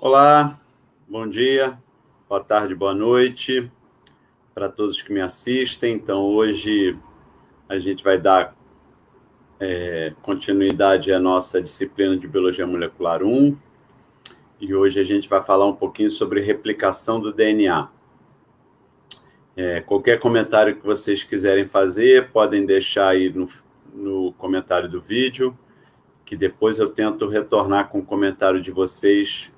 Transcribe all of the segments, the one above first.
Olá, bom dia, boa tarde, boa noite para todos que me assistem. Então, hoje a gente vai dar continuidade à nossa disciplina de Biologia Molecular 1 e hoje a gente vai falar um pouquinho sobre replicação do DNA. Qualquer comentário que vocês quiserem fazer, podem deixar aí no comentário do vídeo, que depois eu tento retornar com o comentário de vocês,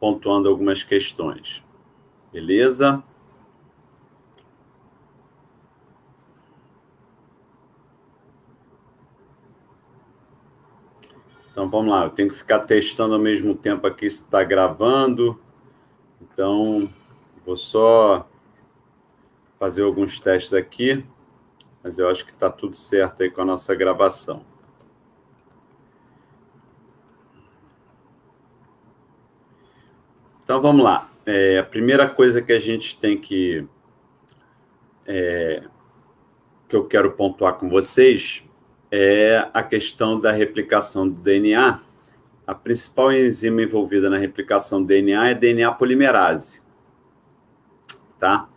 pontuando algumas questões. Beleza? Então vamos lá, eu tenho que ficar testando ao mesmo tempo aqui se está gravando. Então vou só fazer alguns testes aqui, mas eu acho que está tudo certo aí com a nossa gravação. Então vamos lá. A primeira coisa que a gente tem que eu quero pontuar com vocês é a questão da replicação do DNA. A principal enzima envolvida na replicação do DNA é a DNA polimerase, tá?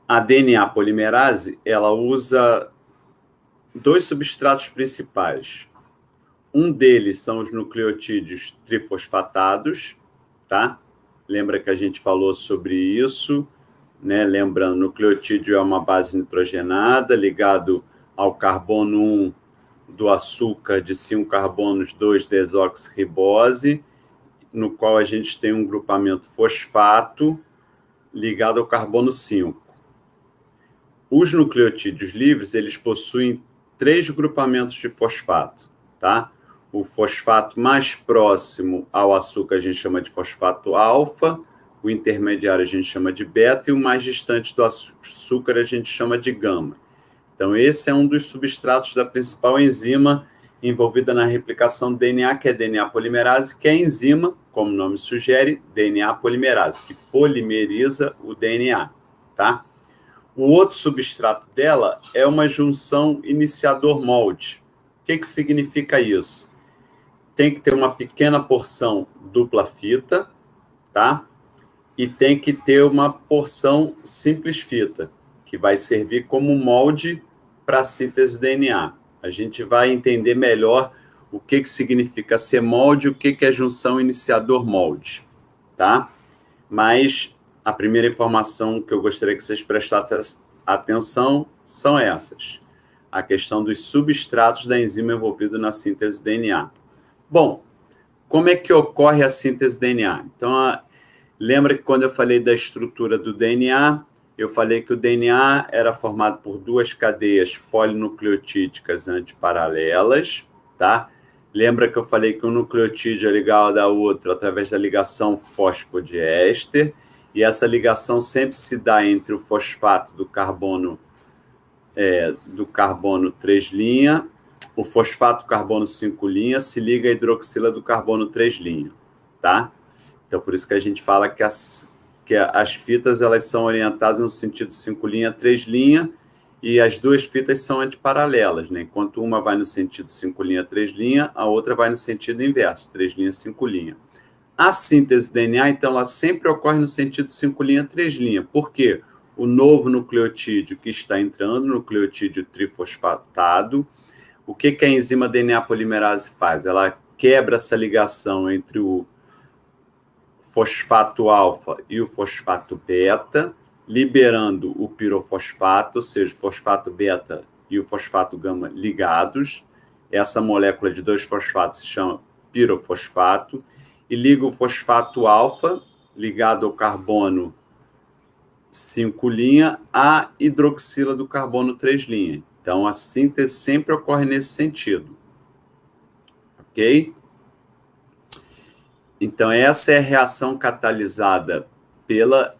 A DNA polimerase, ela usa dois substratos principais. Um deles são os nucleotídeos trifosfatados, tá? Lembra que a gente falou sobre isso, né? Lembrando, nucleotídeo é uma base nitrogenada ligado ao carbono 1 do açúcar de 5 carbonos 2 desoxirribose, no qual a gente tem um grupamento fosfato ligado ao carbono 5. Os nucleotídeos livres, eles possuem 3 grupamentos de fosfato, tá? O fosfato mais próximo ao açúcar a gente chama de fosfato alfa, o intermediário a gente chama de beta e o mais distante do açúcar a gente chama de gama. Então, esse é um dos substratos da principal enzima envolvida na replicação do DNA, que é a DNA polimerase, que é a enzima, como o nome sugere, DNA polimerase, que polimeriza o DNA, tá? O outro substrato dela é uma junção iniciador-molde. O que significa isso? Tem que ter uma pequena porção dupla fita, tá? E tem que ter uma porção simples fita, que vai servir como molde para a síntese do DNA. A gente vai entender melhor o que significa ser molde e o que é junção iniciador-molde, tá? Mas a primeira informação que eu gostaria que vocês prestassem atenção são essas. A questão dos substratos da enzima envolvida na síntese do DNA. Bom, como é que ocorre a síntese do DNA? Então, lembra que quando eu falei da estrutura do DNA, eu falei que o DNA era formado por 2 cadeias polinucleotídicas antiparalelas, tá? Lembra que eu falei que um nucleotídeo é ligado ao outro através da ligação fosfodiéster, e essa ligação sempre se dá entre o fosfato do carbono 3', o fosfato carbono 5' se liga à hidroxila do carbono 3', tá? Então, por isso que a gente fala que as fitas elas são orientadas no sentido 5', 3', e as duas fitas são antiparalelas, né? Enquanto uma vai no sentido 5', 3', a outra vai no sentido inverso, 3', 5'. A síntese do DNA, então, ela sempre ocorre no sentido 5', 3'. Por quê? O novo nucleotídeo que está entrando, nucleotídeo trifosfatado, o que a enzima DNA polimerase faz? Ela quebra essa ligação entre o fosfato alfa e o fosfato beta, liberando o pirofosfato, ou seja, o fosfato beta e o fosfato gama ligados. Essa molécula de 2 fosfatos se chama pirofosfato, e liga o fosfato alfa, ligado ao carbono 5' à hidroxila do carbono 3'. Então, a síntese sempre ocorre nesse sentido. Ok? Então, essa é a reação catalisada pela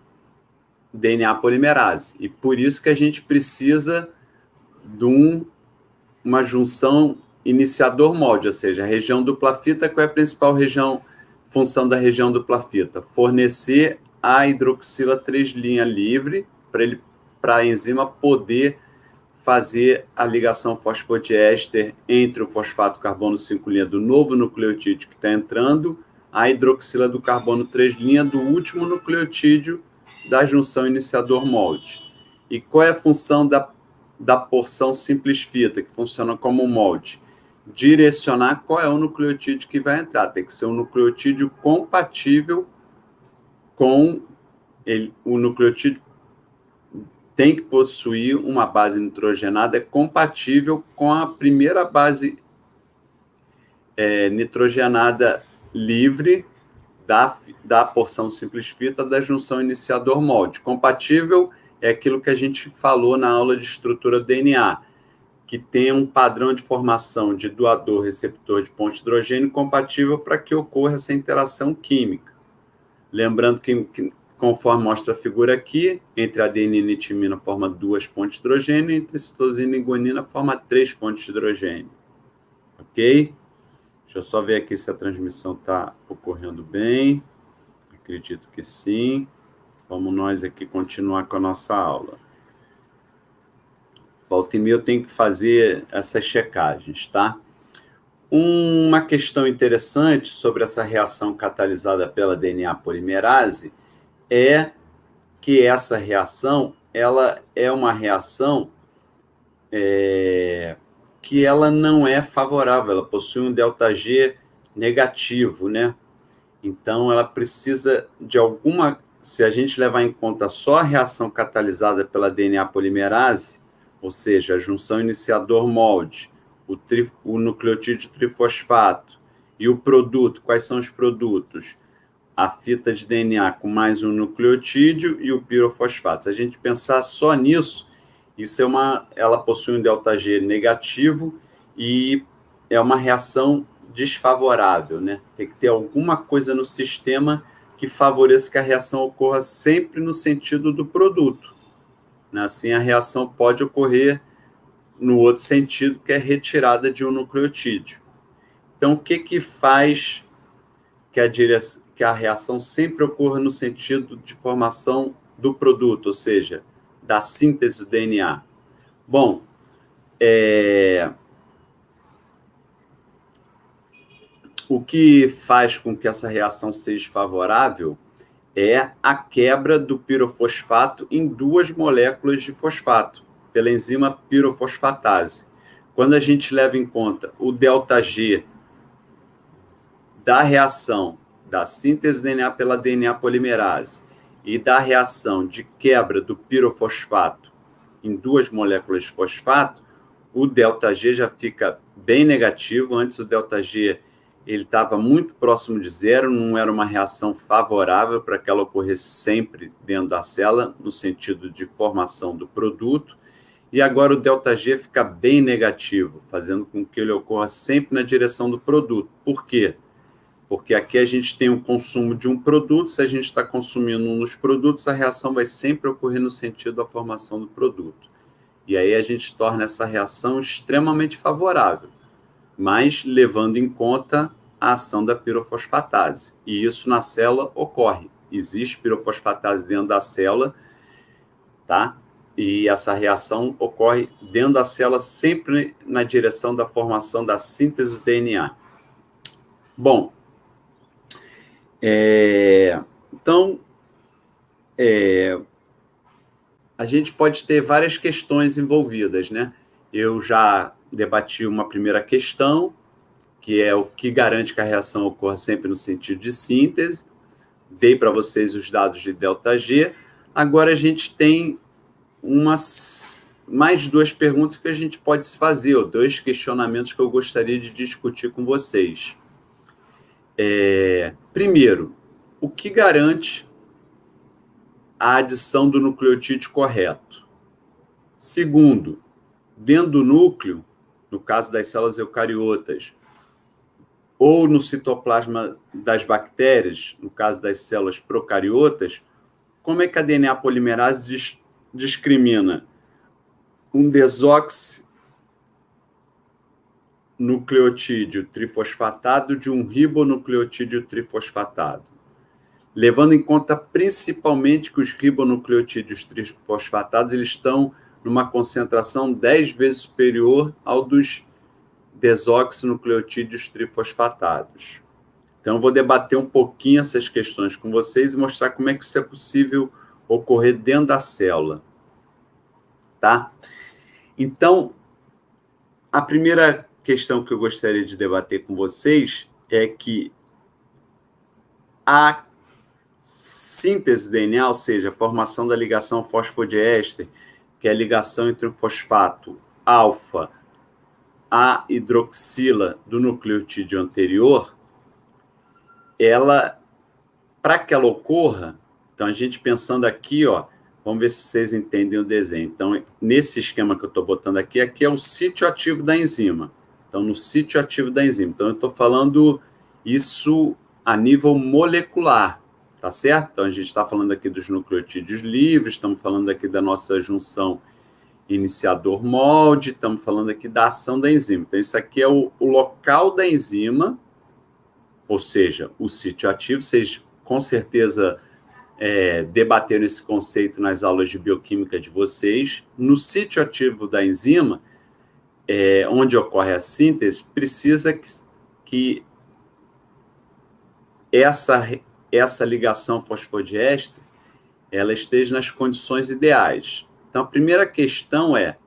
DNA polimerase. E por isso que a gente precisa de uma junção iniciador-molde, ou seja, a região dupla fita. Qual é a principal função da região dupla fita? Fornecer a hidroxila 3' livre para a enzima poder fazer a ligação fosfodiéster entre o fosfato carbono 5' do novo nucleotídeo que está entrando a hidroxila do carbono 3' do último nucleotídeo da junção iniciador-molde. E qual é a função da porção simples fita, que funciona como molde? Direcionar qual é o nucleotídeo que vai entrar. Tem que ser um nucleotídeo compatível com ele. O nucleotídeo tem que possuir uma base nitrogenada compatível com a primeira base nitrogenada livre da porção simples fita da junção iniciador-molde. Compatível é aquilo que a gente falou na aula de estrutura do DNA, que tem um padrão de formação de doador-receptor de ponto de hidrogênio compatível para que ocorra essa interação química. Lembrando que conforme mostra a figura aqui, entre adenina e timina forma 2 pontos de hidrogênio, entre citosina e guanina forma 3 pontos de hidrogênio. Ok? Deixa eu só ver aqui se a transmissão está ocorrendo bem. Acredito que sim. Vamos nós aqui continuar com a nossa aula. Volta e meia eu tenho que fazer essas checagens, tá? Uma questão interessante sobre essa reação catalisada pela DNA polimerase é que essa reação, ela é uma reação que ela não é favorável, ela possui um ΔG negativo, né? Então, ela precisa de alguma... Se a gente levar em conta só a reação catalisada pela DNA polimerase, ou seja, a junção iniciador-molde, o nucleotídeo trifosfato e o produto, quais são os produtos? A fita de DNA com mais um nucleotídeo e o pirofosfato. Se a gente pensar só nisso, ela possui um ΔG negativo e é uma reação desfavorável, né? Tem que ter alguma coisa no sistema que favoreça que a reação ocorra sempre no sentido do produto. Assim, a reação pode ocorrer no outro sentido, que é retirada de um nucleotídeo. Então, o que faz que a reação sempre ocorra no sentido de formação do produto, ou seja, da síntese do DNA? Bom, o que faz com que essa reação seja favorável é a quebra do pirofosfato em 2 moléculas de fosfato, pela enzima pirofosfatase. Quando a gente leva em conta o ΔG da reação da síntese do DNA pela DNA polimerase e da reação de quebra do pirofosfato em 2 moléculas de fosfato, o ΔG já fica bem negativo. Antes o ΔG ele estava muito próximo de zero, não era uma reação favorável para que ela ocorresse sempre dentro da célula, no sentido de formação do produto, e agora o ΔG fica bem negativo, fazendo com que ele ocorra sempre na direção do produto. Por quê? Porque aqui a gente tem o consumo de um produto, se a gente está consumindo um dos produtos, a reação vai sempre ocorrer no sentido da formação do produto. E aí a gente torna essa reação extremamente favorável, mas levando em conta a ação da pirofosfatase. E isso na célula ocorre. Existe pirofosfatase dentro da célula, tá? E essa reação ocorre dentro da célula sempre na direção da formação da síntese do DNA. Bom, então, a gente pode ter várias questões envolvidas, né? Eu já debati uma primeira questão, que é o que garante que a reação ocorra sempre no sentido de síntese. Dei para vocês os dados de ΔG. Agora a gente tem mais 2 perguntas que a gente pode se fazer, ou 2 questionamentos que eu gostaria de discutir com vocês. Primeiro, o que garante a adição do nucleotídeo correto? Segundo, dentro do núcleo, no caso das células eucariotas, ou no citoplasma das bactérias, no caso das células procariotas, como é que a DNA polimerase discrimina um desoxinucleotídeo trifosfatado de um ribonucleotídeo trifosfatado? Levando em conta principalmente que os ribonucleotídeos trifosfatados eles estão numa concentração 10 vezes superior ao dos desoxinucleotídeos trifosfatados. Então, eu vou debater um pouquinho essas questões com vocês e mostrar como é que isso é possível ocorrer dentro da célula. Tá? Então, a primeira questão que eu gostaria de debater com vocês é que a síntese do DNA, ou seja, a formação da ligação fosfodiéster, que é a ligação entre o fosfato alfa a hidroxila do nucleotídeo anterior, ela, para que ela ocorra, então a gente pensando aqui, ó, vamos ver se vocês entendem o desenho. Então, nesse esquema que eu estou botando aqui, aqui é o sítio ativo da enzima. Então, no sítio ativo da enzima. Então, eu estou falando isso a nível molecular, tá certo? Então, a gente está falando aqui dos nucleotídeos livres, estamos falando aqui da nossa junção iniciador-molde, estamos falando aqui da ação da enzima. Então, isso aqui é o local da enzima, ou seja, o sítio ativo. Vocês, com certeza, debateram esse conceito nas aulas de bioquímica de vocês. No sítio ativo da enzima, onde ocorre a síntese, precisa que essa ligação fosfodiéster ela esteja nas condições ideais. Então, a primeira questão é,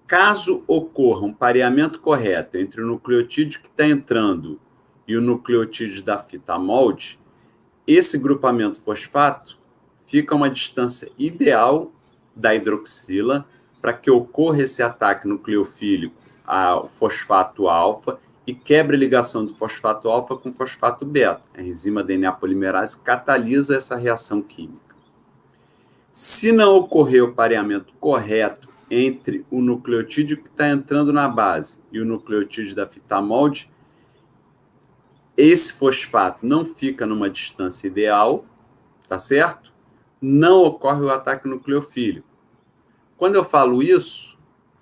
caso ocorra um pareamento correto entre o nucleotídeo que está entrando e o nucleotídeo da fita molde, esse grupamento fosfato fica a uma distância ideal da hidroxila para que ocorra esse ataque nucleofílico ao fosfato alfa e quebre a ligação do fosfato alfa com fosfato beta. A enzima DNA polimerase catalisa essa reação química. Se não ocorrer o pareamento correto entre o nucleotídeo que está entrando na base e o nucleotídeo da fita molde, esse fosfato não fica numa distância ideal, tá certo? Não ocorre o ataque nucleofílico. Quando eu falo isso,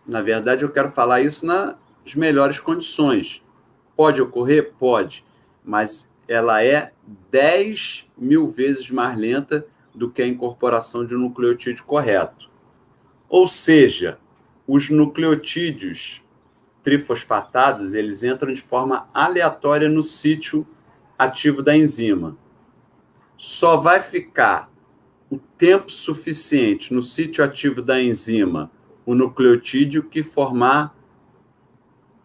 na verdade eu quero falar isso nas melhores condições. Pode ocorrer? Pode, mas ela é 10.000 vezes mais lenta do que a incorporação de um nucleotídeo correto. Ou seja, os nucleotídeos trifosfatados, eles entram de forma aleatória no sítio ativo da enzima. Só vai ficar o tempo suficiente no sítio ativo da enzima o nucleotídeo que formar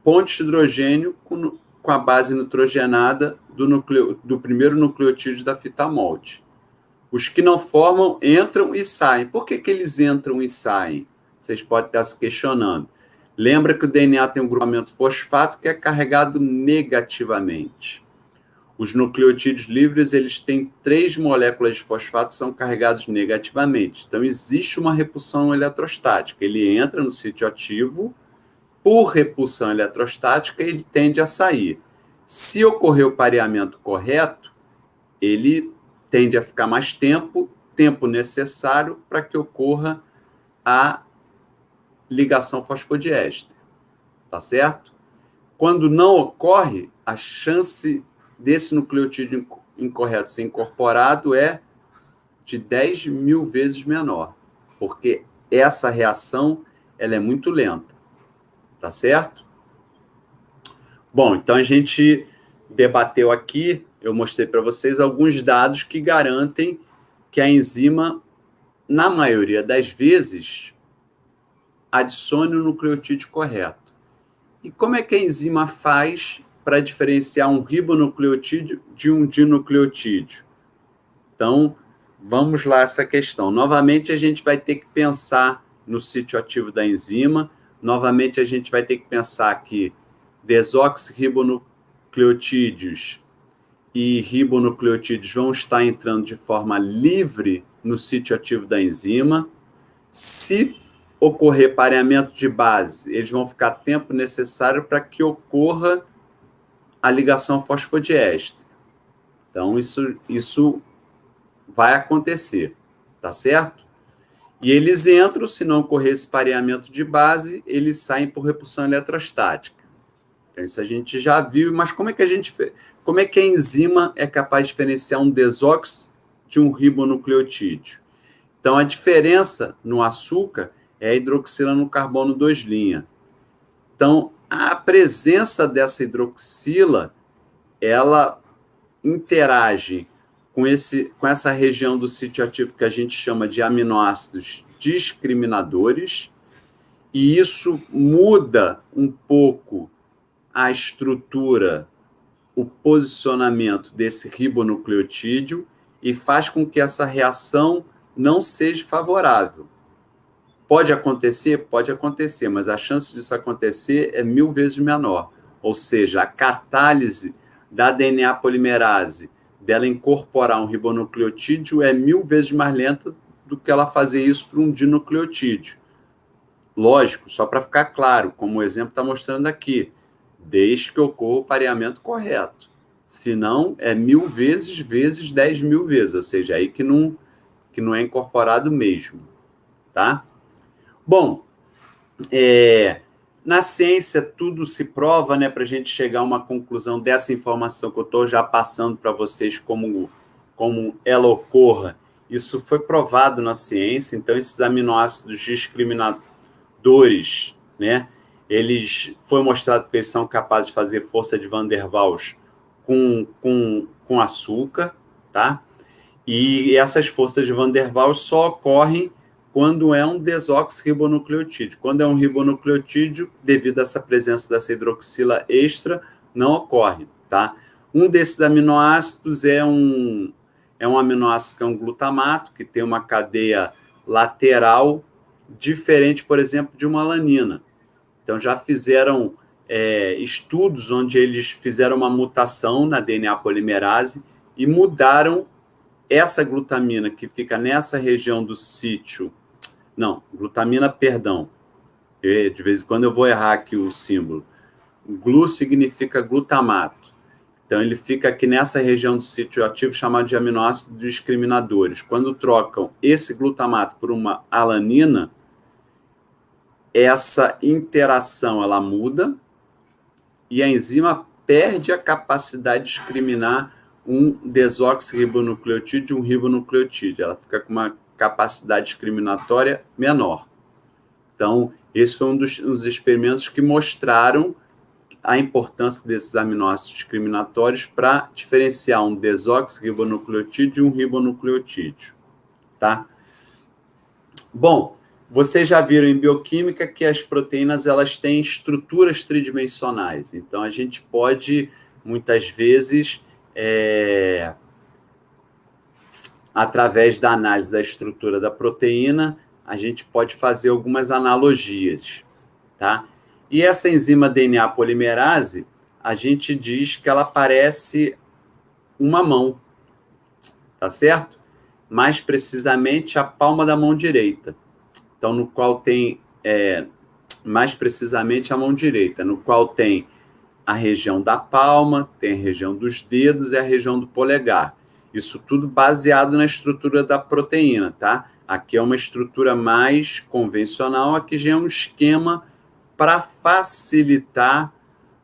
ponte de hidrogênio com a base nitrogenada do primeiro nucleotídeo da fita molde. Os que não formam entram e saem. Por que eles entram e saem? Vocês podem estar se questionando. Lembra que o DNA tem um grupamento fosfato que é carregado negativamente. Os nucleotídeos livres, eles têm 3 moléculas de fosfato que são carregados negativamente. Então, existe uma repulsão eletrostática. Ele entra no sítio ativo, por repulsão eletrostática, ele tende a sair. Se ocorrer o pareamento correto, ele tende a ficar mais tempo necessário para que ocorra a ligação fosfodiéster, tá certo? Quando não ocorre, a chance desse nucleotídeo incorreto ser incorporado é de 10.000 vezes menor, porque essa reação ela é muito lenta, tá certo? Bom, então a gente debateu aqui, eu mostrei para vocês alguns dados que garantem que a enzima, na maioria das vezes, adicione o nucleotídeo correto. E como é que a enzima faz para diferenciar um ribonucleotídeo de um dinucleotídeo? Então, vamos lá essa questão. Novamente, a gente vai ter que pensar no sítio ativo da enzima. Novamente, a gente vai ter que pensar que desoxirribonucleotídeos e ribonucleotídeos vão estar entrando de forma livre no sítio ativo da enzima. Se ocorrer pareamento de base, eles vão ficar tempo necessário para que ocorra a ligação fosfodiéster. Então, isso vai acontecer, tá certo? E eles entram, se não ocorrer esse pareamento de base, eles saem por repulsão eletrostática. Então, isso a gente já viu, mas como é que a enzima é capaz de diferenciar um desóxido de um ribonucleotídeo? Então, a diferença no açúcar é a hidroxila no carbono 2'. Então, a presença dessa hidroxila, ela interagem com essa região do sítio ativo que a gente chama de aminoácidos discriminadores, e isso muda um pouco a estrutura, o posicionamento desse ribonucleotídeo e faz com que essa reação não seja favorável. Pode acontecer? Pode acontecer, mas a chance disso acontecer é 1000 vezes menor. Ou seja, a catálise da DNA polimerase, dela incorporar um ribonucleotídeo, é 1000 vezes mais lenta do que ela fazer isso para um dinucleotídeo. Lógico, só para ficar claro, como o exemplo está mostrando aqui, desde que ocorra o pareamento correto. Senão, é 1000 vezes 10.000 vezes, ou seja, aí que não é incorporado mesmo, tá? Bom, na ciência tudo se prova, né, para a gente chegar a uma conclusão dessa informação que eu estou já passando para vocês como ela ocorra. Isso foi provado na ciência, então esses aminoácidos discriminadores, né, foi mostrado que eles são capazes de fazer força de Van der Waals com açúcar, tá? E essas forças de Van der Waals só ocorrem quando é um desoxirribonucleotídeo. Quando é um ribonucleotídeo, devido a essa presença dessa hidroxila extra, não ocorre, tá? Um desses aminoácidos é um aminoácido que é um glutamato, que tem uma cadeia lateral diferente, por exemplo, de uma alanina. Então, já fizeram estudos onde eles fizeram uma mutação na DNA polimerase e mudaram essa glutamina que fica nessa região do sítio. Não, glutamina, perdão. De vez em quando eu vou errar aqui o símbolo. Glu significa glutamato. Então, ele fica aqui nessa região do sítio ativo chamado de aminoácidos discriminadores. Quando trocam esse glutamato por uma alanina, essa interação ela muda e a enzima perde a capacidade de discriminar um desoxirribonucleotídeo de um ribonucleotídeo. Ela fica com uma capacidade discriminatória menor. Então, esse foi um dos experimentos que mostraram a importância desses aminoácidos discriminatórios para diferenciar um desoxirribonucleotídeo de um ribonucleotídeo, tá? Bom, vocês já viram em bioquímica que as proteínas elas têm estruturas tridimensionais. Então, a gente pode, muitas vezes, através da análise da estrutura da proteína, a gente pode fazer algumas analogias, tá? E essa enzima DNA polimerase, a gente diz que ela parece uma mão, tá certo? Mais precisamente, a palma da mão direita. Então, no qual tem, mais precisamente, a mão direita, no qual tem a região da palma, tem a região dos dedos e a região do polegar. Isso tudo baseado na estrutura da proteína, tá? Aqui é uma estrutura mais convencional, aqui já é um esquema para facilitar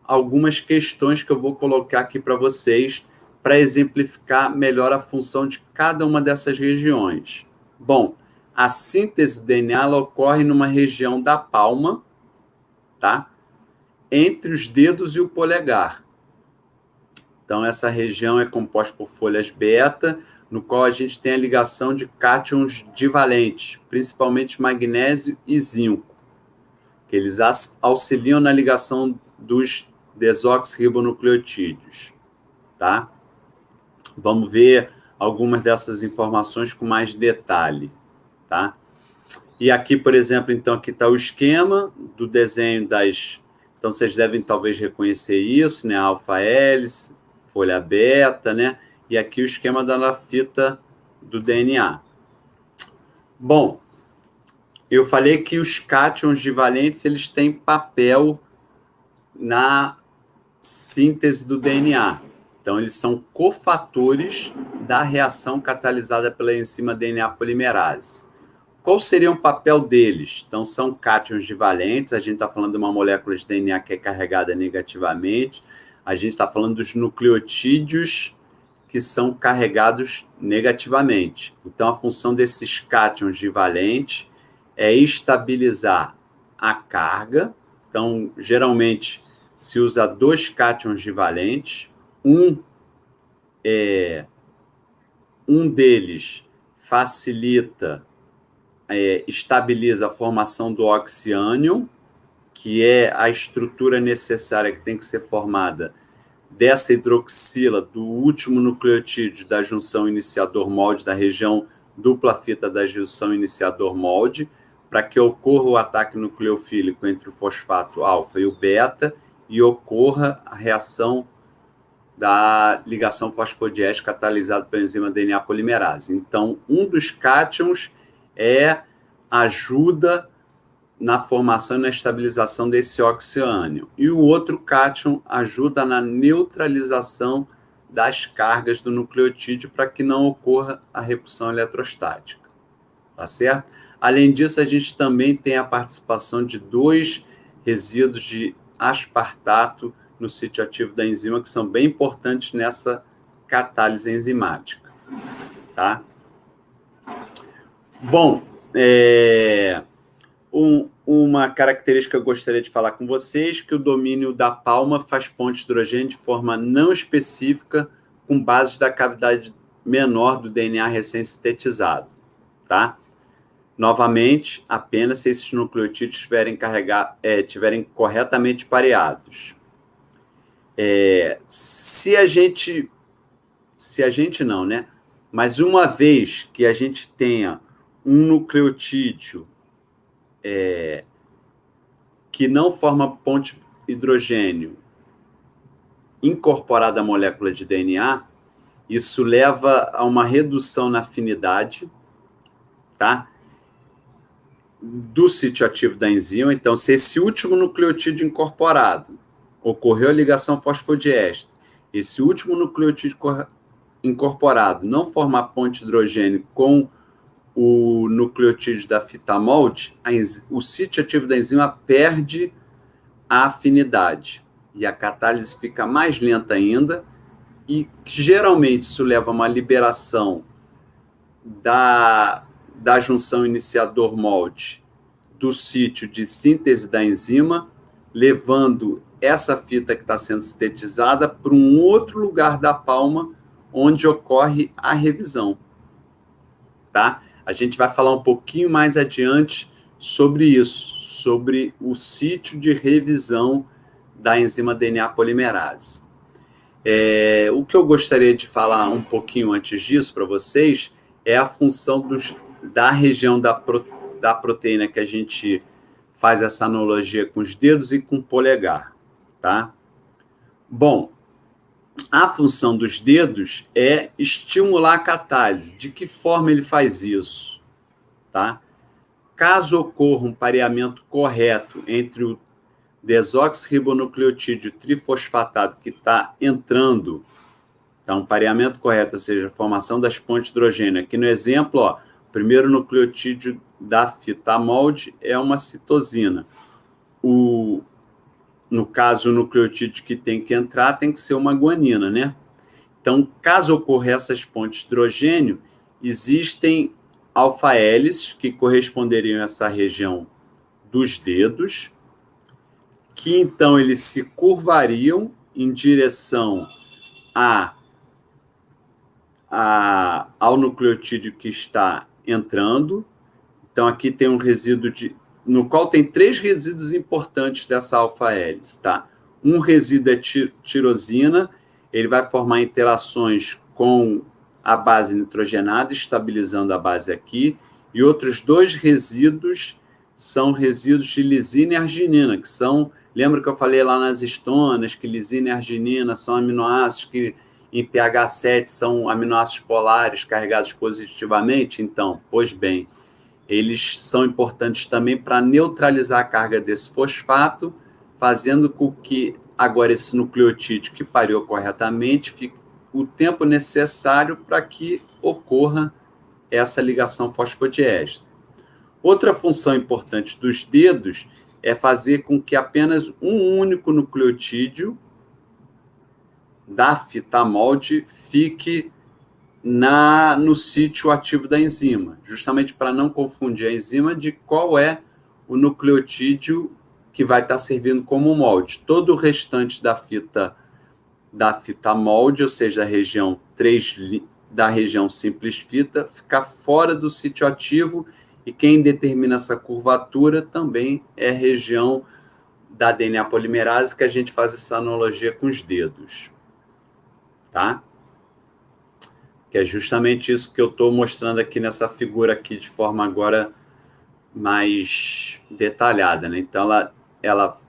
algumas questões que eu vou colocar aqui para vocês, para exemplificar melhor a função de cada uma dessas regiões. Bom, a síntese do DNA ela ocorre numa região da palma, tá? Entre os dedos e o polegar. Então, essa região é composta por folhas beta, no qual a gente tem a ligação de cátions divalentes, principalmente magnésio e zinco, que eles auxiliam na ligação dos desoxirribonucleotídeos, tá? Vamos ver algumas dessas informações com mais detalhe, tá? E aqui, por exemplo, então, aqui está o esquema do desenho das... Então, vocês devem talvez reconhecer isso, né? Alfa-hélice, folha beta, né? E aqui o esquema da fita do DNA. Bom, eu falei que os cátions divalentes, eles têm papel na síntese do DNA. Então, eles são cofatores da reação catalisada pela enzima DNA polimerase. Qual seria o papel deles? Então, são cátions divalentes, a gente está falando de uma molécula de DNA que é carregada negativamente, a gente está falando dos nucleotídeos que são carregados negativamente. Então, a função desses cátions divalentes é estabilizar a carga. Então, geralmente, se usa 2 cátions divalentes, um um deles facilita, estabiliza a formação do oxiânion, que é a estrutura necessária que tem que ser formada dessa hidroxila do último nucleotídeo da junção iniciador-molde, da região dupla fita da junção iniciador-molde, para que ocorra o ataque nucleofílico entre o fosfato alfa e o beta e ocorra a reação da ligação fosfodiéstica catalisada pela enzima DNA polimerase. Então, um dos cátions ajuda na formação e na estabilização desse oxiânion. E o outro cátion ajuda na neutralização das cargas do nucleotídeo para que não ocorra a repulsão eletrostática. Tá certo? Além disso, a gente também tem a participação de 2 resíduos de aspartato no sítio ativo da enzima, que são bem importantes nessa catálise enzimática. Tá? Bom, uma característica que eu gostaria de falar com vocês, que o domínio da palma faz ponte de hidrogênio de forma não específica com bases da cavidade menor do DNA recém-sintetizado, tá? Novamente, apenas se esses nucleotídeos estiverem corretamente pareados. Se a gente não, né? Mas uma vez que a gente tenha um nucleotídeo que não forma ponte hidrogênio incorporada à molécula de DNA, isso leva a uma redução na afinidade, tá? Do sítio ativo da enzima. Então, se esse último nucleotídeo incorporado ocorreu a ligação fosfodiéster, esse último nucleotídeo incorporado não formar ponte hidrogênio com o nucleotídeo da fita molde, o sítio ativo da enzima perde a afinidade e a catálise fica mais lenta ainda, e geralmente isso leva a uma liberação da junção iniciador-molde do sítio de síntese da enzima, levando essa fita que está sendo sintetizada para um outro lugar da palma onde ocorre a revisão. Tá? A gente vai falar um pouquinho mais adiante sobre isso, sobre o sítio de revisão da enzima DNA polimerase. O que eu gostaria de falar um pouquinho antes disso para vocês é a função da região da proteína que a gente faz essa analogia com os dedos e com o polegar, tá? Bom, a função dos dedos é estimular a catálise. De que forma ele faz isso? Tá? Caso ocorra um pareamento correto entre o desoxirribonucleotídeo trifosfatado que está entrando, tá? Um pareamento correto, ou seja, a formação das pontes de hidrogênio. Aqui no exemplo, ó, o primeiro nucleotídeo da fita molde é uma citosina. No caso, o nucleotídeo que tem que entrar tem que ser uma guanina, né? Então, caso ocorra essas pontes de hidrogênio, existem alfa-hélices que corresponderiam a essa região dos dedos, que então eles se curvariam em direção ao nucleotídeo que está entrando. Então, aqui tem um resíduo no qual tem 3 resíduos importantes dessa alfa-hélice, tá? Um resíduo é tirosina, ele vai formar interações com a base nitrogenada, estabilizando a base aqui, e outros 2 resíduos são resíduos de lisina e arginina, que são, lembra que eu falei lá nas histonas, que lisina e arginina são aminoácidos que em pH 7 são aminoácidos polares carregados positivamente? Então, pois bem, eles são importantes também para neutralizar a carga desse fosfato, fazendo com que agora esse nucleotídeo que pareou corretamente fique o tempo necessário para que ocorra essa ligação fosfodiéster. Outra função importante dos dedos é fazer com que apenas um único nucleotídeo da fita molde fique no sítio ativo da enzima, justamente para não confundir a enzima de qual é o nucleotídeo que vai estar servindo como molde. Todo o restante da fita da fita molde, ou seja, da região simples fita, ficar fora do sítio ativo, e quem determina essa curvatura também é a região da DNA polimerase, que a gente faz essa analogia com os dedos, tá? Que é justamente isso que eu estou mostrando aqui nessa figura aqui de forma agora mais detalhada, né? Então, ela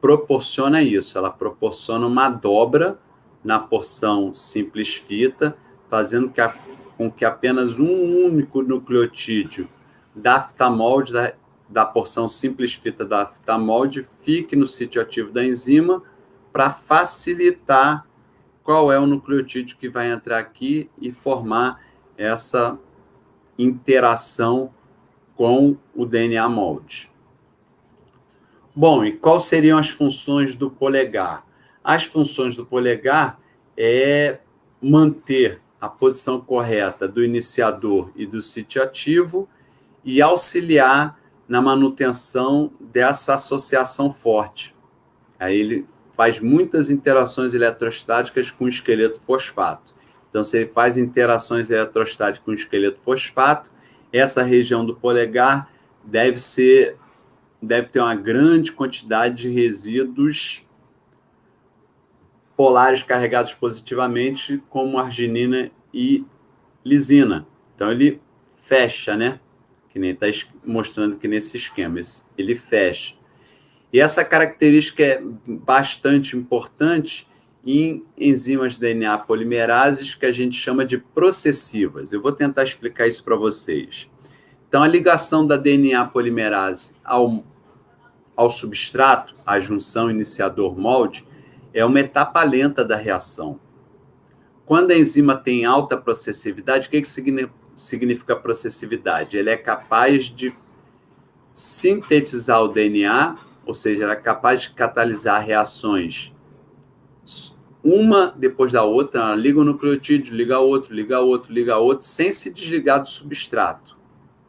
proporciona isso, ela proporciona uma dobra na porção simples fita, fazendo com que apenas um único nucleotídeo da fita molde, da porção simples fita da fita molde, fique no sítio ativo da enzima, para facilitar qual é o nucleotídeo que vai entrar aqui e formar essa interação com o DNA molde. Bom, e quais seriam as funções do polegar? As funções do polegar é manter a posição correta do iniciador e do sítio ativo e auxiliar na manutenção dessa associação forte. Aí ele faz muitas interações eletrostáticas com o esqueleto fosfato. Então, se ele faz interações eletrostáticas com o esqueleto fosfato, essa região do polegar deve ter uma grande quantidade de resíduos polares carregados positivamente, como arginina e lisina. Então, ele fecha, né? Que nem está mostrando aqui nesse esquema. Ele fecha. E essa característica é bastante importante em enzimas DNA polimerases que a gente chama de processivas. Eu vou tentar explicar isso para vocês. Então, a ligação da DNA polimerase ao substrato, a junção iniciador-molde, é uma etapa lenta da reação. Quando a enzima tem alta processividade, o que significa processividade? Ele é capaz de sintetizar o DNA, ou seja, ela é capaz de catalisar reações uma depois da outra, ela liga o nucleotídeo, liga outro, liga outro, liga outro, sem se desligar do substrato.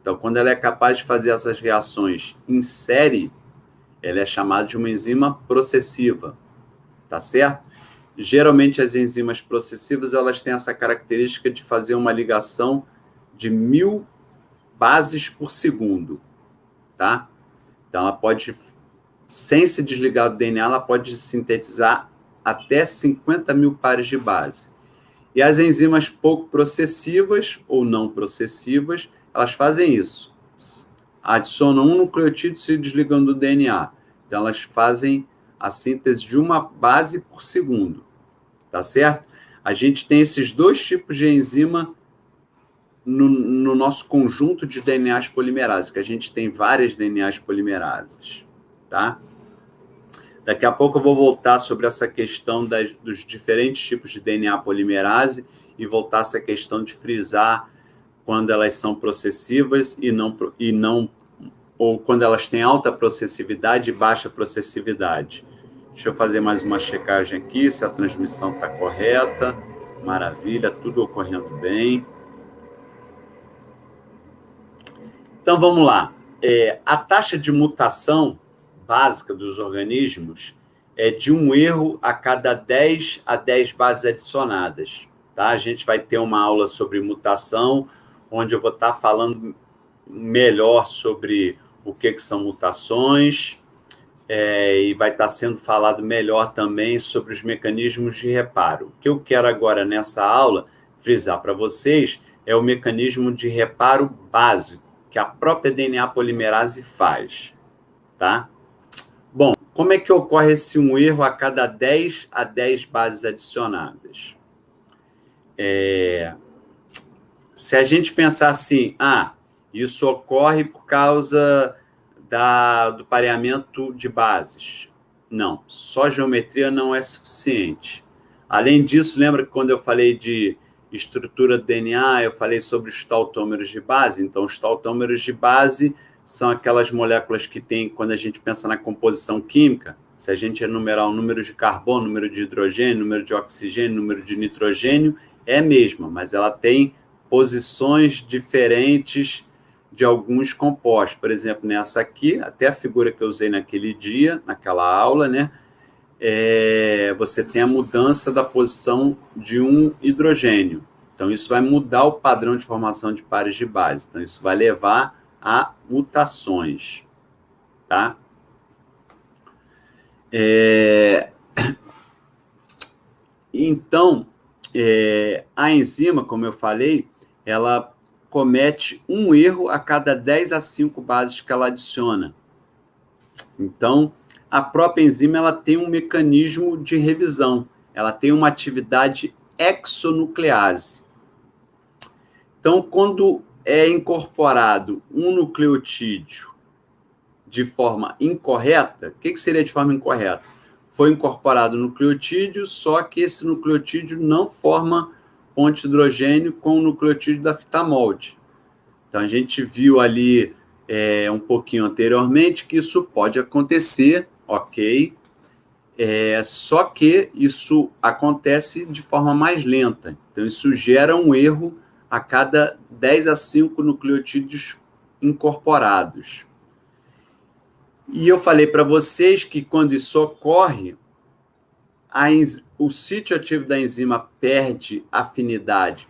Então, quando ela é capaz de fazer essas reações em série, ela é chamada de uma enzima processiva, tá certo? Geralmente, as enzimas processivas, elas têm essa característica de fazer uma ligação de 1000 bases por segundo, tá? Então, ela pode, sem se desligar do DNA, ela pode sintetizar até 50.000 pares de base. E as enzimas pouco processivas ou não processivas, elas fazem isso. Adicionam um nucleotídeo e se desligam do DNA. Então, elas fazem a síntese de uma base por segundo, tá certo? A gente tem esses dois tipos de enzima no nosso conjunto de DNAs polimerases, que a gente tem várias DNAs polimerases, tá? Daqui a pouco eu vou voltar sobre essa questão dos diferentes tipos de DNA polimerase e voltar essa questão de frisar quando elas são processivas e não ou quando elas têm alta processividade e baixa processividade. Deixa eu fazer mais uma checagem aqui, se a transmissão está correta. Maravilha, tudo ocorrendo bem. Então, vamos lá. A taxa de mutação básica dos organismos é de um erro a cada 10 a 10 bases adicionadas. Tá? A gente vai ter uma aula sobre mutação, onde eu vou estar falando melhor sobre o que são mutações, e vai estar sendo falado melhor também sobre os mecanismos de reparo. O que eu quero agora nessa aula frisar para vocês é o mecanismo de reparo básico que a própria DNA polimerase faz, tá? Bom, como é que ocorre esse um erro a cada 10 a 10 bases adicionadas? Se a gente pensar assim, isso ocorre por causa do pareamento de bases. Não, só geometria não é suficiente. Além disso, lembra que quando eu falei de estrutura do DNA, eu falei sobre os tautômeros de base? Então, os tautômeros de base são aquelas moléculas que tem, quando a gente pensa na composição química, se a gente enumerar o número de carbono, número de hidrogênio, número de oxigênio, número de nitrogênio, é a mesma, mas ela tem posições diferentes de alguns compostos. Por exemplo, nessa aqui, até a figura que eu usei naquele dia, naquela aula, né? você tem a mudança da posição de um hidrogênio. Então, isso vai mudar o padrão de formação de pares de base. Então, isso vai levar a mutações, tá? Então, a enzima, como eu falei, ela comete um erro a cada 10 a 5 bases que ela adiciona. Então, a própria enzima ela tem um mecanismo de revisão, ela tem uma atividade exonuclease. Então, quando é incorporado um nucleotídeo de forma incorreta, o que seria de forma incorreta? Foi incorporado nucleotídeo, só que esse nucleotídeo não forma ponte de hidrogênio com o nucleotídeo da fita molde. Então, a gente viu ali um pouquinho anteriormente que isso pode acontecer, ok? Só que isso acontece de forma mais lenta. Então, isso gera um erro a cada 10 a 5 nucleotídeos incorporados. E eu falei para vocês que quando isso ocorre, o sítio ativo da enzima perde afinidade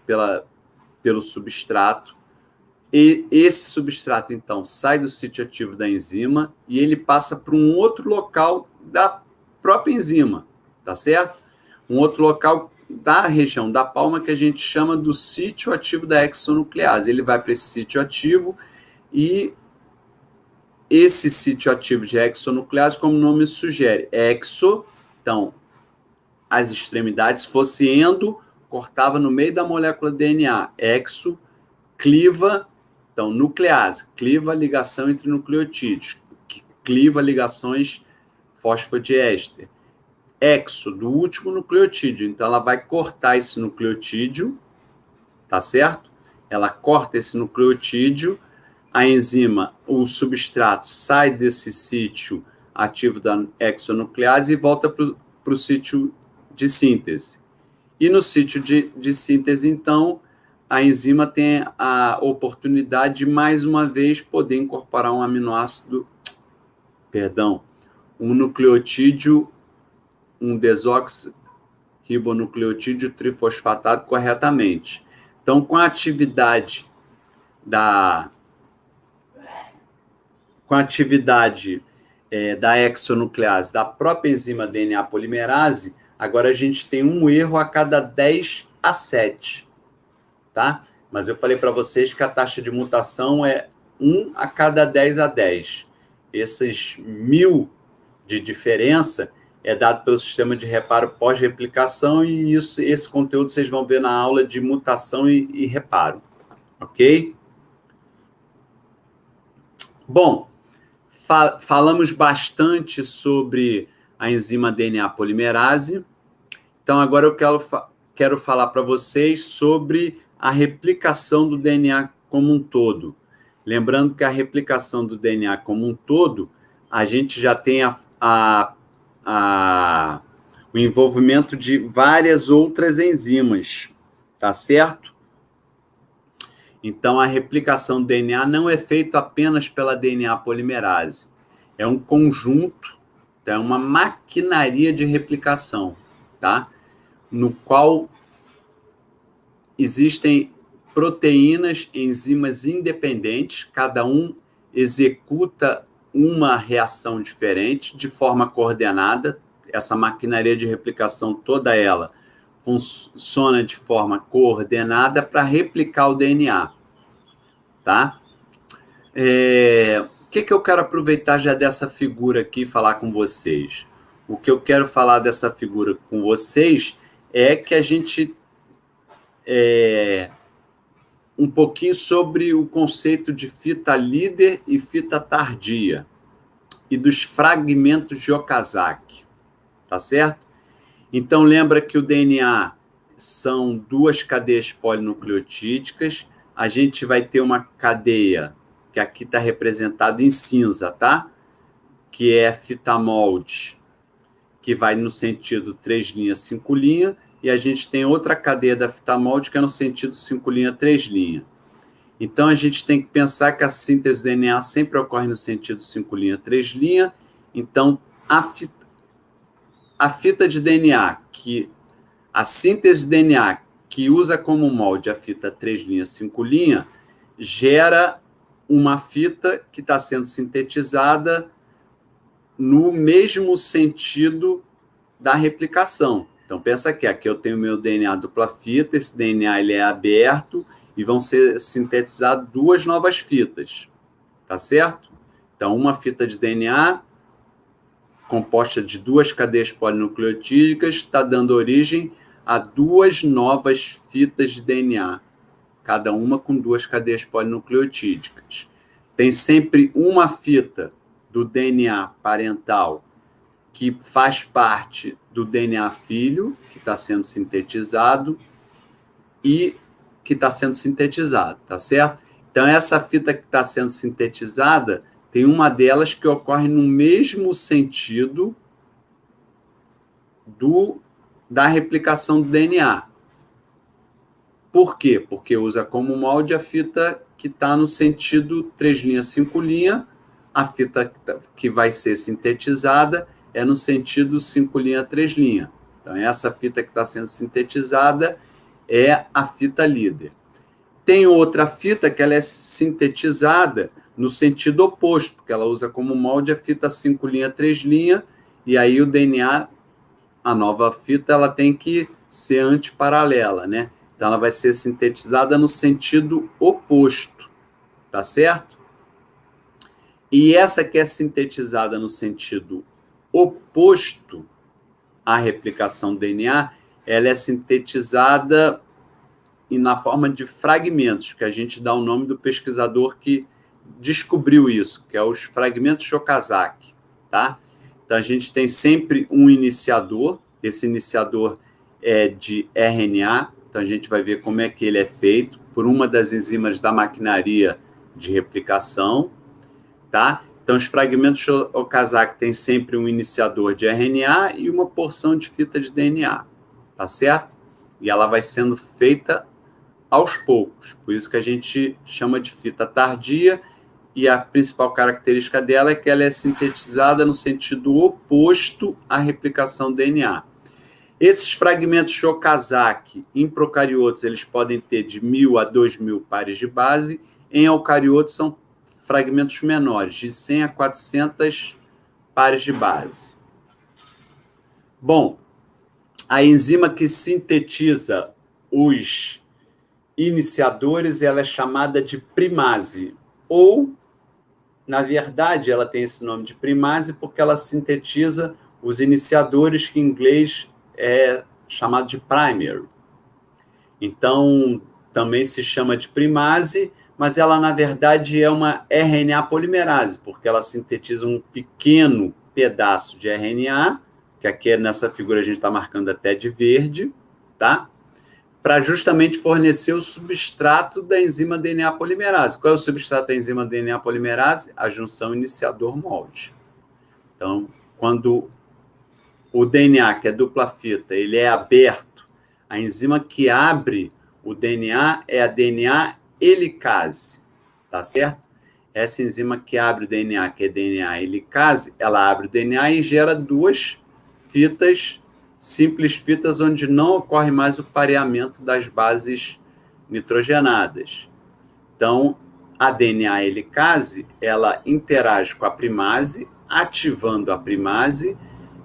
pelo substrato, e esse substrato, então, sai do sítio ativo da enzima e ele passa para um outro local da própria enzima, tá certo? Um outro local da região da palma que a gente chama do sítio ativo da exonuclease. Ele vai para esse sítio ativo e esse sítio ativo de exonuclease, como o nome sugere, exo, então, as extremidades, fosse endo, cortava no meio da molécula DNA, exo, cliva, então, nuclease, cliva a ligação entre nucleotídeos, cliva ligações fosfodiéster. Exo, do último nucleotídeo, então ela vai cortar esse nucleotídeo, tá certo? Ela corta esse nucleotídeo, a enzima, o substrato, sai desse sítio ativo da exonuclease e volta para o sítio de síntese. E no sítio de síntese, então, a enzima tem a oportunidade de, mais uma vez, poder incorporar um aminoácido, um nucleotídeo, um desoxirribonucleotídeo trifosfatado corretamente. Então, com a atividade da exonuclease da própria enzima DNA polimerase, agora a gente tem um erro a cada 10 a 7, tá? Mas eu falei para vocês que a taxa de mutação é 1 a cada 10 a 10. Esses 1000 de diferença é dado pelo sistema de reparo pós-replicação e esse conteúdo vocês vão ver na aula de mutação e reparo, ok? Bom, falamos bastante sobre a enzima DNA polimerase, então agora eu quero falar para vocês sobre a replicação do DNA como um todo. Lembrando que a replicação do DNA como um todo, a gente já tem o envolvimento de várias outras enzimas, tá certo? Então, a replicação do DNA não é feita apenas pela DNA polimerase. É um conjunto, é uma maquinaria de replicação, tá? No qual existem proteínas, enzimas independentes, cada um executa uma reação diferente, de forma coordenada. Essa maquinaria de replicação, toda ela, funciona de forma coordenada para replicar o DNA, tá? O que eu quero aproveitar já dessa figura aqui e falar com vocês? O que eu quero falar dessa figura com vocês é que a gente um pouquinho sobre o conceito de fita líder e fita tardia e dos fragmentos de Okazaki, tá certo? Então, lembra que o DNA são 2 cadeias polinucleotídicas, a gente vai ter uma cadeia, que aqui está representada em cinza, tá? Que é a fita molde, que vai no sentido 3 linhas, 5 linhas, e a gente tem outra cadeia da fita molde que é no sentido 5 linhas, 3 linhas. Então, a gente tem que pensar que a síntese do DNA sempre ocorre no sentido 5 linhas, 3 linhas. Então, a fita de DNA, a síntese de DNA, que usa como molde a fita 3 linhas, 5 linhas, gera uma fita que está sendo sintetizada no mesmo sentido da replicação. Então, pensa aqui eu tenho meu DNA dupla fita, esse DNA ele é aberto e vão ser sintetizadas 2 novas fitas, tá certo? Então, uma fita de DNA composta de 2 cadeias polinucleotídicas está dando origem a 2 novas fitas de DNA, cada uma com 2 cadeias polinucleotídicas. Tem sempre uma fita do DNA parental que faz parte do DNA filho, que está sendo sintetizado, e que está sendo sintetizado, tá certo? Então, essa fita que está sendo sintetizada, tem uma delas que ocorre no mesmo sentido da replicação do DNA. Por quê? Porque usa como molde a fita que está no sentido 3 linhas, 5 linhas, a fita que vai ser sintetizada é no sentido 5 linhas, 3 linhas. Então, essa fita que está sendo sintetizada é a fita líder. Tem outra fita que ela é sintetizada no sentido oposto, porque ela usa como molde a fita 5 linhas, 3 linhas, e aí o DNA, a nova fita, ela tem que ser antiparalela, né? Então, ela vai ser sintetizada no sentido oposto, tá certo? E essa que é sintetizada no sentido oposto à replicação do DNA, ela é sintetizada na forma de fragmentos, que a gente dá o nome do pesquisador que descobriu isso, que é os fragmentos de Okazaki, tá? Então, a gente tem sempre um iniciador, esse iniciador é de RNA, então a gente vai ver como é que ele é feito por uma das enzimas da maquinaria de replicação, tá? Então, os fragmentos de Okazaki têm sempre um iniciador de RNA e uma porção de fita de DNA, tá certo? E ela vai sendo feita aos poucos, por isso que a gente chama de fita tardia, e a principal característica dela é que ela é sintetizada no sentido oposto à replicação do DNA. Esses fragmentos de Okazaki, em procariotos, eles podem ter de 1.000 a 2.000 pares de base, em eucariotos são fragmentos menores, de 100 a 400 pares de base. Bom, a enzima que sintetiza os iniciadores, ela é chamada de primase, ou, na verdade, ela tem esse nome de primase porque ela sintetiza os iniciadores, que em inglês é chamado de primer. Então, também se chama de primase, mas ela, na verdade, é uma RNA polimerase, porque ela sintetiza um pequeno pedaço de RNA, que aqui nessa figura a gente está marcando até de verde, tá? Para justamente fornecer o substrato da enzima DNA polimerase. Qual é o substrato da enzima DNA polimerase? A junção iniciador-molde. Então, quando o DNA, que é dupla fita, ele é aberto, a enzima que abre o DNA é a DNA helicase, tá certo? Essa enzima que abre o DNA, que é DNA helicase, ela abre o DNA e gera 2 fitas, simples fitas, onde não ocorre mais o pareamento das bases nitrogenadas. Então, a DNA helicase, ela interage com a primase, ativando a primase,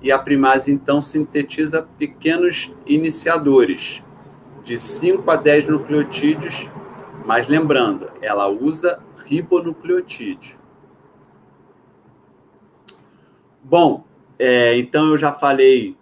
e a primase, então, sintetiza pequenos iniciadores, de 5 a 10 nucleotídeos, mas lembrando, ela usa ribonucleotídeo. Bom, então eu já falei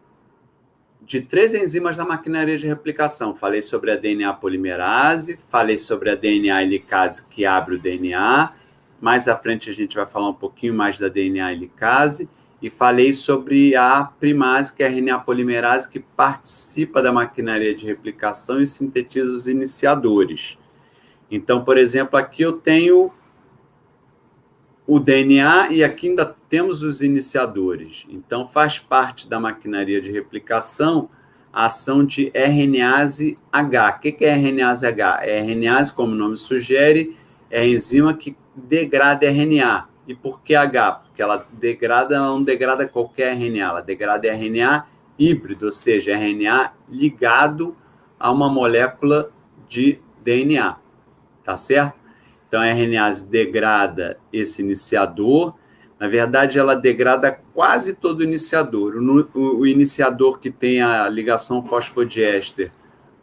de 3 enzimas da maquinaria de replicação. Falei sobre a DNA polimerase, falei sobre a DNA helicase, que abre o DNA. Mais à frente a gente vai falar um pouquinho mais da DNA helicase. E falei sobre a primase, que é a RNA polimerase, que participa da maquinaria de replicação e sintetiza os iniciadores. Então, por exemplo, aqui eu tenho o DNA e aqui ainda temos os iniciadores. Então, faz parte da maquinaria de replicação a ação de RNase H. O que é RNase H? É RNase, como o nome sugere, é a enzima que degrada RNA. E por que H? Porque ela não degrada qualquer RNA, ela degrada RNA híbrido, ou seja, RNA ligado a uma molécula de DNA, tá certo? Então, a RNase degrada esse iniciador. Na verdade, ela degrada quase todo o iniciador. O iniciador que tem a ligação fosfodiéster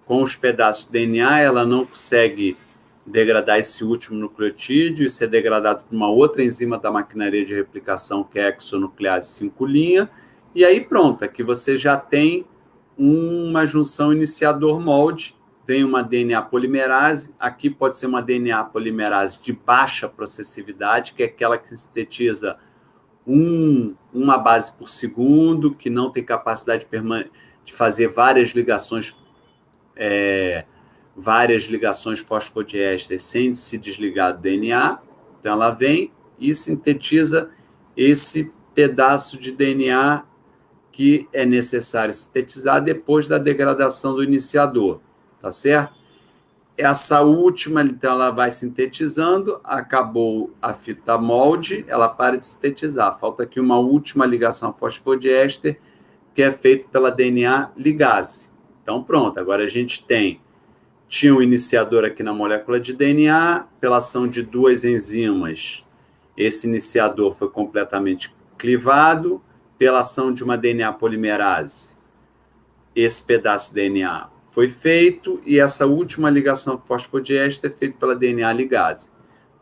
com os pedaços de DNA, ela não consegue degradar esse último nucleotídeo, isso é degradado por uma outra enzima da maquinaria de replicação, que é a exonuclease 5' e aí pronto, aqui você já tem uma junção iniciador-molde, tem uma DNA polimerase, aqui pode ser uma DNA polimerase de baixa processividade, que é aquela que sintetiza uma base por segundo, que não tem capacidade de fazer várias ligações fosfodiésteres sem se desligar do DNA. Então, ela vem e sintetiza esse pedaço de DNA que é necessário sintetizar depois da degradação do iniciador, tá certo? Essa última, então, ela vai sintetizando, acabou a fita molde, ela para de sintetizar. Falta aqui uma última ligação fosfodiéster, que é feita pela DNA ligase. Então, pronto, agora a gente tinha um iniciador aqui na molécula de DNA, pela ação de duas enzimas, esse iniciador foi completamente clivado, pela ação de uma DNA polimerase, esse pedaço de DNA foi feito, e essa última ligação fosfodiéster é feita pela DNA ligase.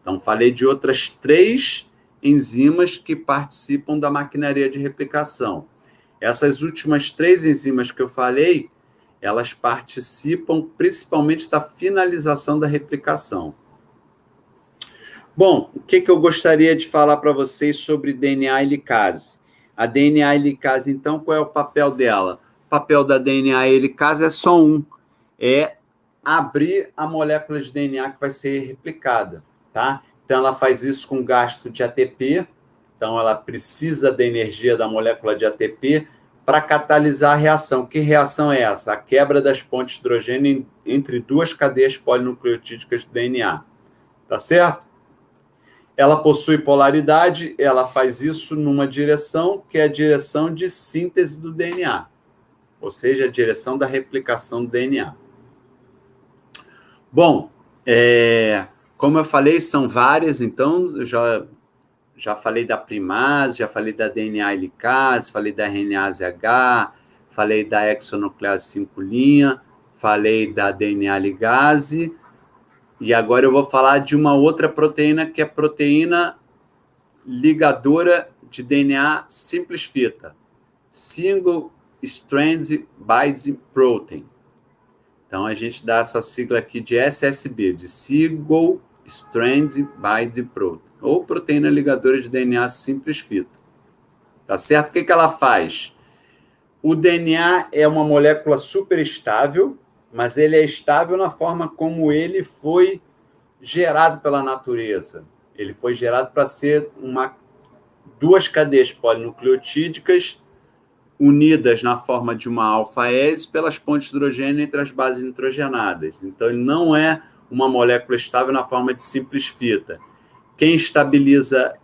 Então, falei de outras 3 enzimas que participam da maquinaria de replicação. Essas últimas 3 enzimas que eu falei, elas participam principalmente da finalização da replicação. Bom, o que eu gostaria de falar para vocês sobre DNA helicase? A DNA helicase, então, qual é o papel dela? O papel da DNA helicase é só é abrir a molécula de DNA que vai ser replicada, tá? Então, ela faz isso com gasto de ATP, então ela precisa da energia da molécula de ATP para catalisar a reação. Que reação é essa? A quebra das pontes de hidrogênio entre 2 cadeias polinucleotídicas do DNA, tá certo? Ela possui polaridade, ela faz isso numa direção, que é a direção de síntese do DNA, ou seja, a direção da replicação do DNA. Bom, como eu falei, são várias, então, eu já falei da primase, já falei da DNA helicase, falei da RNase H, falei da exonuclease 5', falei da DNA ligase, e agora eu vou falar de uma outra proteína, que é a proteína ligadora de DNA simples fita, Single Strand Binding Protein. Então, a gente dá essa sigla aqui de SSB, de Single Strand Binding Protein, ou proteína ligadora de DNA simples fita. Tá certo? O que ela faz? O DNA é uma molécula super estável, mas ele é estável na forma como ele foi gerado pela natureza. Ele foi gerado para ser 2 cadeias polinucleotídicas unidas na forma de uma alfa-hélise pelas pontes de hidrogênio entre as bases nitrogenadas. Então, ele não é uma molécula estável na forma de simples fita. Quem estabiliza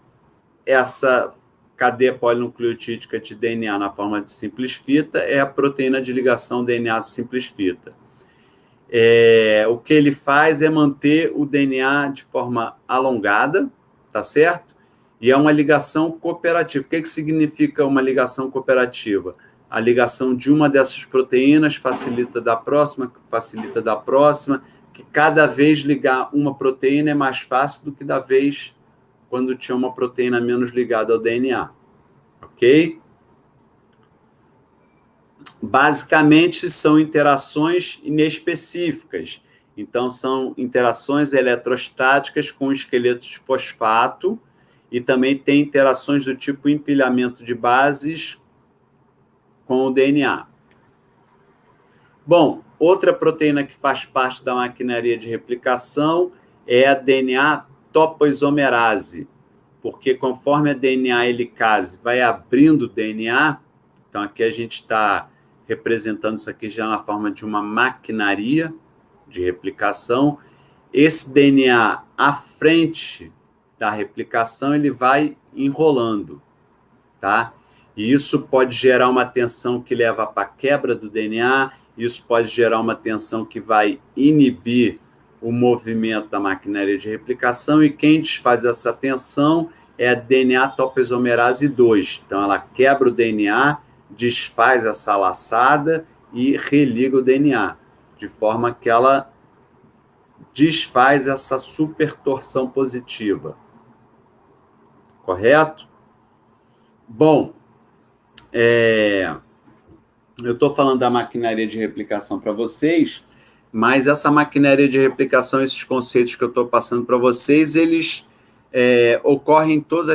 essa cadeia polinucleotídica de DNA na forma de simples fita é a proteína de ligação DNA simples fita. O que ele faz é manter o DNA de forma alongada, tá certo? E é uma ligação cooperativa. O que significa uma ligação cooperativa? A ligação de uma dessas proteínas facilita da próxima, que cada vez ligar uma proteína é mais fácil do que da vez quando tinha uma proteína menos ligada ao DNA. Ok? Basicamente, são interações inespecíficas. Então, são interações eletrostáticas com esqueletos de fosfato e também tem interações do tipo empilhamento de bases com o DNA. Bom, outra proteína que faz parte da maquinaria de replicação é a DNA topoisomerase, porque conforme a DNA helicase vai abrindo o DNA, então aqui a gente está representando isso aqui já na forma de uma maquinaria de replicação, esse DNA à frente da replicação, ele vai enrolando, tá? E isso pode gerar uma tensão que leva para a quebra do DNA, isso pode gerar uma tensão que vai inibir o movimento da maquinária de replicação, e quem desfaz essa tensão é a DNA topoisomerase 2. Então, ela quebra o DNA, desfaz essa laçada e religa o DNA, de forma que ela desfaz essa supertorção positiva. Correto? Bom, eu estou falando da maquinaria de replicação para vocês, mas essa maquinaria de replicação, esses conceitos que eu estou passando para vocês, eles ocorrem em todos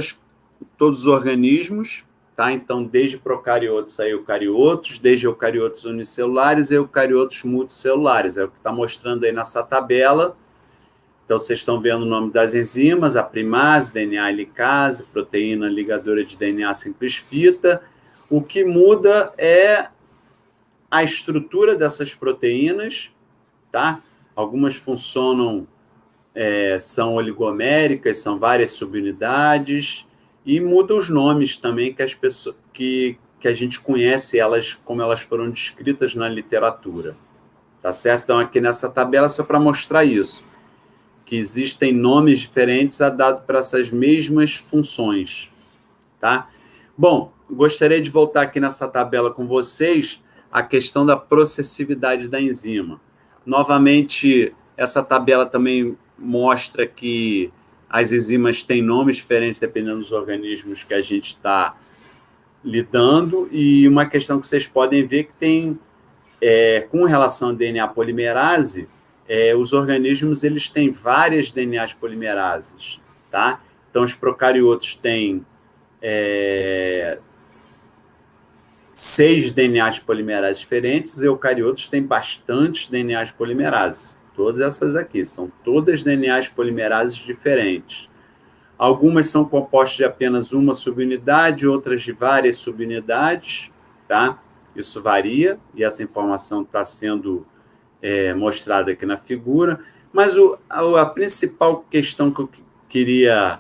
os organismos, tá? Então, desde procariotos a eucariotos, desde eucariotos unicelulares a eucariotos multicelulares, é o que está mostrando aí nessa tabela. Então, vocês estão vendo o nome das enzimas, a primase, DNA helicase, proteína ligadora de DNA simples fita. O que muda é a estrutura dessas proteínas, tá? Algumas funcionam, são oligoméricas, são várias subunidades, e muda os nomes também que as pessoas que a gente conhece elas, como elas foram descritas na literatura. Tá certo? Então, aqui nessa tabela, só para mostrar isso, que existem nomes diferentes dados para essas mesmas funções, tá? Bom, gostaria de voltar aqui nessa tabela com vocês a questão da processividade da enzima. Novamente, essa tabela também mostra que as enzimas têm nomes diferentes dependendo dos organismos que a gente está lidando, e uma questão que vocês podem ver que tem, com relação ao DNA polimerase, os organismos eles têm várias DNAs polimerases, tá? Então, os procariotos têm 6 DNAs polimerases diferentes, e eucariotos têm bastantes DNAs polimerases. Todas essas aqui são todas DNAs polimerases diferentes. Algumas são compostas de apenas uma subunidade, outras de várias subunidades, tá? Isso varia, e essa informação está sendo mostrada aqui na figura. Mas a principal questão que eu queria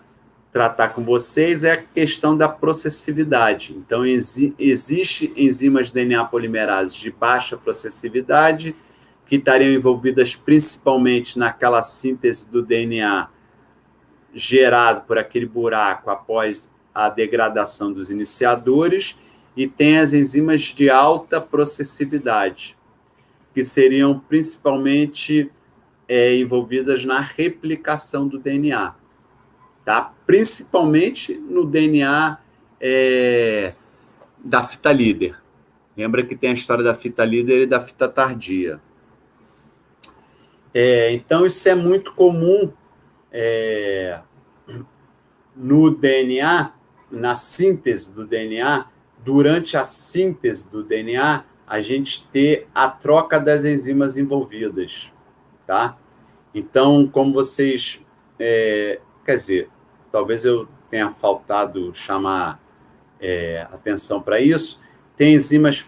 tratar com vocês é a questão da processividade. Então, existe enzimas de DNA polimerases de baixa processividade, que estariam envolvidas principalmente naquela síntese do DNA gerado por aquele buraco após a degradação dos iniciadores, e tem as enzimas de alta processividade, que seriam principalmente envolvidas na replicação do DNA, tá? Principalmente no DNA da fita líder. Lembra que tem a história da fita líder e da fita tardia. Então, isso é muito comum no DNA, na síntese do DNA. Durante a síntese do DNA, a gente ter a troca das enzimas envolvidas, tá? Então, como vocês... quer dizer, talvez eu tenha faltado chamar atenção para isso. Tem enzimas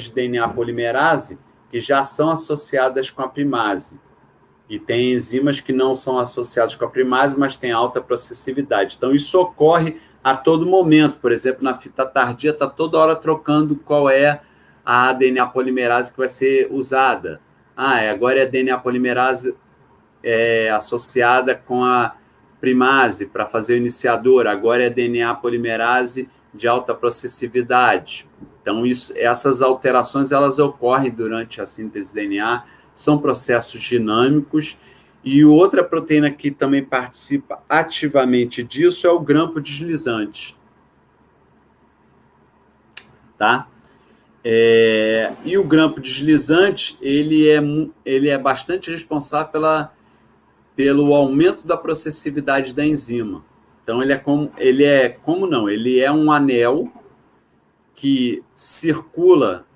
de DNA polimerase que já são associadas com a primase, e tem enzimas que não são associadas com a primase, mas têm alta processividade. Então, isso ocorre a todo momento. Por exemplo, na fita tardia, está toda hora trocando qual é a DNA polimerase que vai ser usada. Agora é a DNA polimerase associada com a primase para fazer o iniciador. Agora é DNA polimerase de alta processividade. Então, essas alterações elas ocorrem durante a síntese de DNA, são processos dinâmicos. E outra proteína que também participa ativamente disso é o grampo deslizante, tá? E o grampo deslizante ele é bastante responsável pelo aumento da processividade da enzima. Então, ele é um anel que circula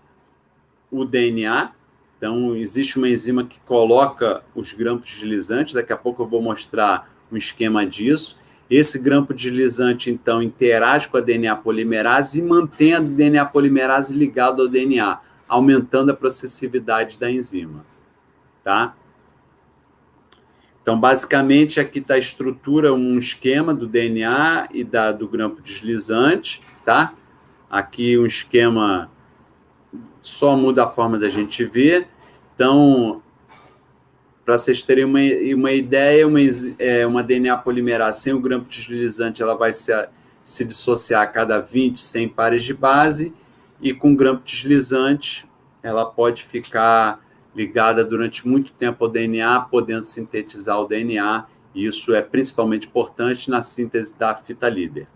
o DNA. Então, existe uma enzima que coloca os grampos deslizantes. Daqui a pouco eu vou mostrar um esquema disso. Esse grampo deslizante, então, interage com a DNA polimerase e mantém a DNA polimerase ligada ao DNA, aumentando a processividade da enzima, tá? Então, basicamente, aqui está a estrutura, um esquema do DNA e do grampo deslizante. tá? Aqui um esquema só muda a forma da gente ver. Então, para vocês terem uma ideia, uma DNA polimerase sem o grampo deslizante, ela vai se dissociar a cada 20, 100 pares de base, e com grampo deslizante, ela pode ficar ligada durante muito tempo ao DNA, podendo sintetizar o DNA, e isso é principalmente importante na síntese da fita líder.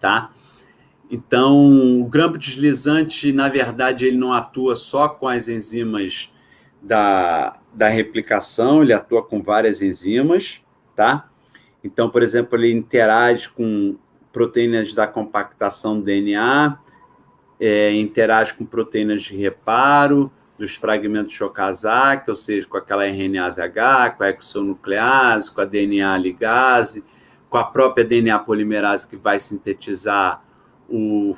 Tá? Então, o grampo deslizante, na verdade, ele não atua só com as enzimas da replicação, ele atua com várias enzimas, tá? Então, por exemplo, ele interage com proteínas da compactação do DNA, interage com proteínas de reparo, dos fragmentos de Okazaki, ou seja, com aquela RNase H, com a exonuclease, com a DNA ligase, com a própria DNA polimerase que vai sintetizar o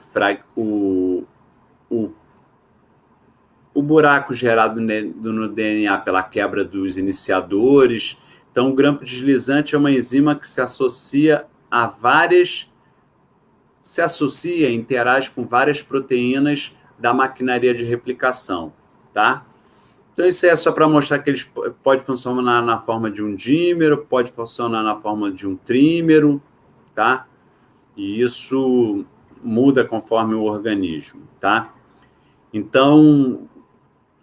buraco gerado no DNA pela quebra dos iniciadores. Então, o grampo deslizante é uma enzima que se associa a interage com várias proteínas da maquinaria de replicação, tá? Então, isso é só para mostrar que eles pode funcionar na forma de um dímero, pode funcionar na forma de um trímero, tá? E isso muda conforme o organismo, tá? Então,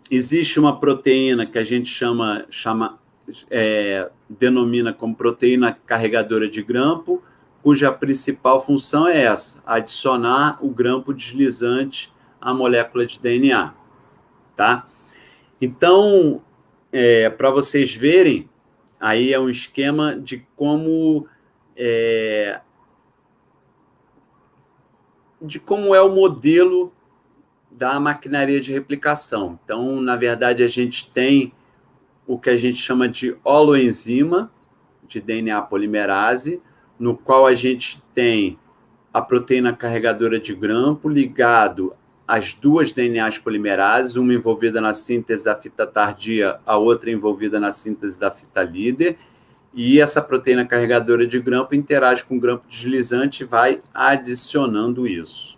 existe uma proteína que a gente denomina como proteína carregadora de grampo, cuja principal função é essa, adicionar o grampo deslizante à molécula de DNA, tá? Então, para vocês verem, aí é um esquema de como é o modelo da maquinaria de replicação. Então, na verdade, a gente tem o que a gente chama de holoenzima de DNA polimerase, no qual a gente tem a proteína carregadora de grampo ligado às duas DNAs polimerases, uma envolvida na síntese da fita tardia, a outra envolvida na síntese da fita líder, e essa proteína carregadora de grampo interage com o grampo deslizante e vai adicionando isso.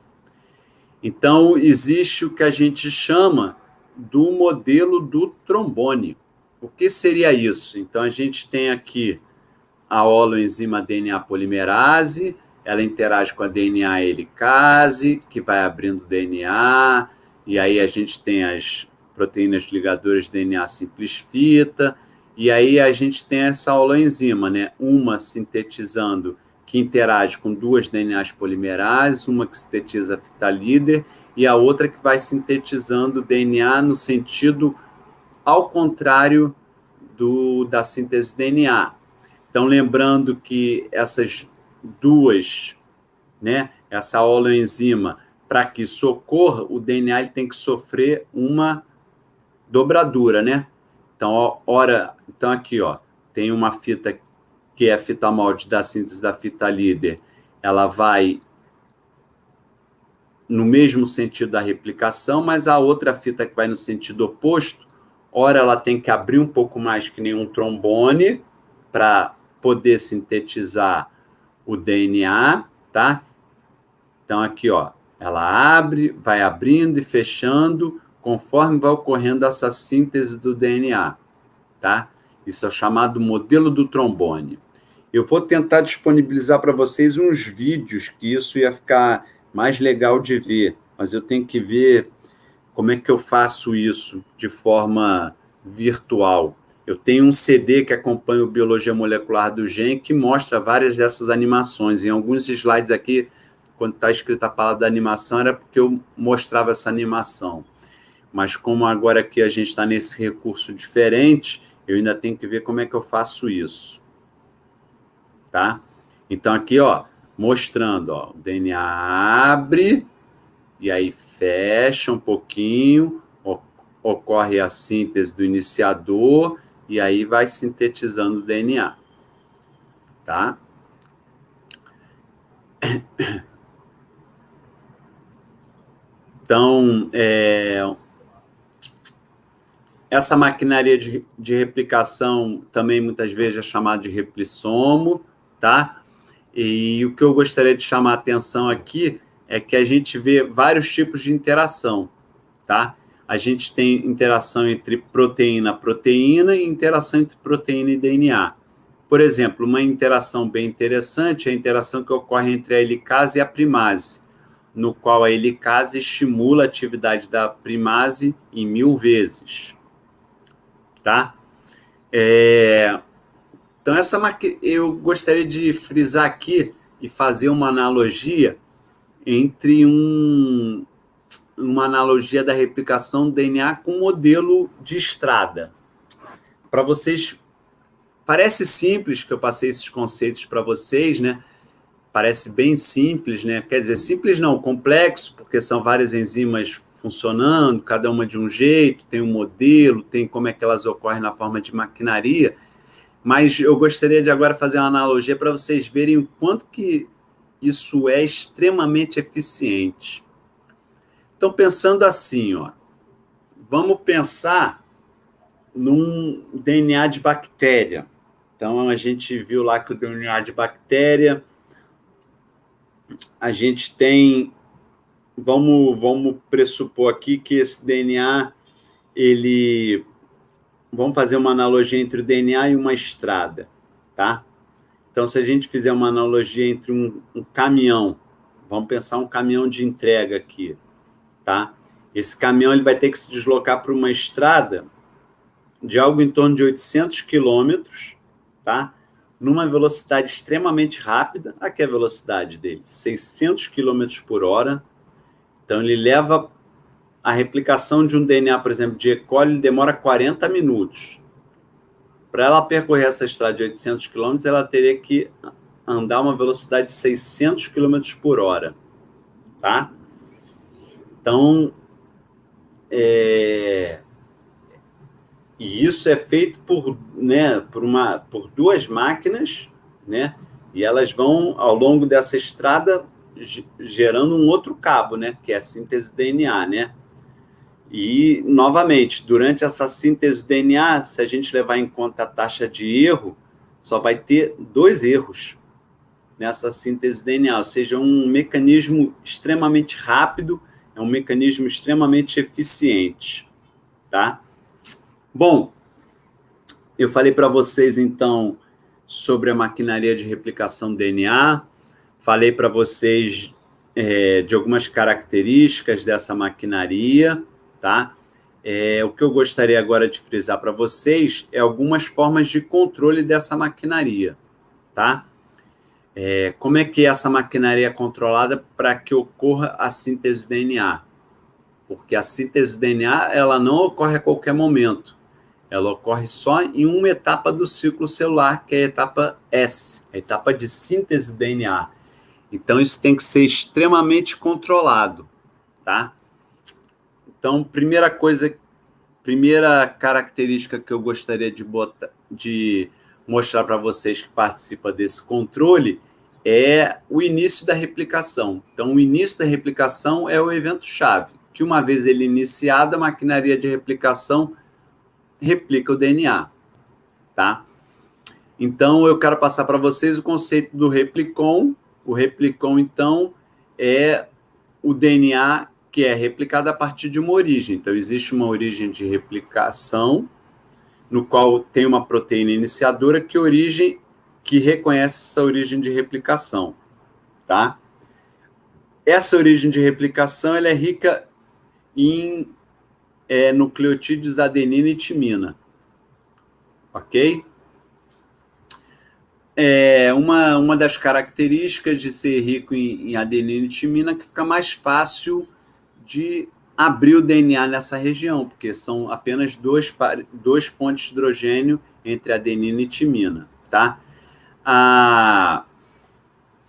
Então, existe o que a gente chama do modelo do trombone. O que seria isso? Então, a gente tem aqui a holoenzima DNA polimerase, ela interage com a DNA helicase, que vai abrindo DNA, e aí a gente tem as proteínas ligadoras de DNA simples fita, e aí a gente tem essa holoenzima, né? Uma sintetizando, que interage com duas DNAs polimerases, uma que sintetiza a fita líder, e a outra que vai sintetizando DNA no sentido ao contrário da síntese DNA. Então, lembrando que essas duas, né, essa holoenzima, para que isso ocorra, o DNA ele tem que sofrer uma dobradura, né? Então, então aqui, ó, tem uma fita que é a fita molde da síntese da fita líder, ela vai no mesmo sentido da replicação, mas a outra fita que vai no sentido oposto, ora ela tem que abrir um pouco mais que nem um trombone para poder sintetizar o DNA, tá? Então aqui, ó, ela abre, vai abrindo e fechando conforme vai ocorrendo essa síntese do DNA, tá? Isso é chamado modelo do trombone. Eu vou tentar disponibilizar para vocês uns vídeos que isso ia ficar mais legal de ver, mas eu tenho que ver como é que eu faço isso de forma virtual. Eu tenho um CD que acompanha o Biologia Molecular do Gen, que mostra várias dessas animações. Em alguns slides aqui, quando está escrita a palavra da animação, era porque eu mostrava essa animação. Mas como agora aqui a gente está nesse recurso diferente, eu ainda tenho que ver como é que eu faço isso. Tá? Então aqui, ó, mostrando, ó, o DNA abre, e aí fecha um pouquinho, ocorre a síntese do iniciador, e aí vai sintetizando o DNA. Tá? Então, essa maquinaria de replicação também muitas vezes é chamada de replissomo, tá? E o que eu gostaria de chamar a atenção aqui é que a gente vê vários tipos de interação, tá? A gente tem interação entre proteína-proteína e interação entre proteína e DNA. Por exemplo, uma interação bem interessante é a interação que ocorre entre a helicase e a primase, no qual a helicase estimula a atividade da primase em 1000 vezes, tá? Então, eu gostaria de frisar aqui e fazer uma analogia entre uma analogia da replicação do DNA com um modelo de estrada. Para vocês, parece simples que eu passei esses conceitos para vocês, né? Parece bem simples, né? Quer dizer, simples não, complexo, porque são várias enzimas funcionando, cada uma de um jeito, tem um modelo, tem como é que elas ocorrem na forma de maquinaria, mas eu gostaria de agora fazer uma analogia para vocês verem o quanto que isso é extremamente eficiente. Então, pensando assim, ó, vamos pensar num DNA de bactéria. Então, a gente viu lá que o DNA de bactéria, a gente tem, vamos pressupor aqui que esse DNA, vamos fazer uma analogia entre o DNA e uma estrada, tá? Então, se a gente fizer uma analogia entre um caminhão, vamos pensar um caminhão de entrega aqui, tá? Esse caminhão ele vai ter que se deslocar para uma estrada de algo em torno de 800 quilômetros, tá? Numa velocidade extremamente rápida. Aqui é a velocidade dele, 600 quilômetros por hora. Então, ele leva a replicação de um DNA, por exemplo, de E. coli, demora 40 minutos. Para ela percorrer essa estrada de 800 quilômetros, ela teria que andar uma velocidade de 600 quilômetros por hora, tá? Então, e isso é feito por duas máquinas, né? E elas vão, ao longo dessa estrada, gerando um outro cabo, né? Que é a síntese do DNA, né? E, novamente, durante essa síntese do DNA, se a gente levar em conta a taxa de erro, só vai ter 2 erros nessa síntese do DNA, ou seja, um mecanismo extremamente rápido, é um mecanismo extremamente eficiente, tá? Bom, eu falei para vocês, então, sobre a maquinaria de replicação do DNA, falei para vocês de algumas características dessa maquinaria, tá? O que eu gostaria agora de frisar para vocês é algumas formas de controle dessa maquinaria, tá? Como é que essa maquinaria é controlada para que ocorra a síntese do DNA? Porque a síntese do DNA ela não ocorre a qualquer momento. Ela ocorre só em uma etapa do ciclo celular, que é a etapa S, a etapa de síntese do DNA. Então, isso tem que ser extremamente controlado, tá? Então, primeira característica que eu gostaria de mostrar para vocês que participam desse controle é o início da replicação. Então, o início da replicação é o evento-chave, que uma vez ele iniciado, a maquinaria de replicação replica o DNA, tá? Então, eu quero passar para vocês o conceito do replicon. O replicon, então, é o DNA que é replicado a partir de uma origem. Então, existe uma origem de replicação, no qual tem uma proteína iniciadora que reconhece essa origem de replicação, tá? Essa origem de replicação ela é rica em nucleotídeos adenina e timina, ok? Uma das características de ser rico em adenina e timina é que fica mais fácil de abrir o DNA nessa região, porque são apenas dois pontos de hidrogênio entre adenina e timina, tá? A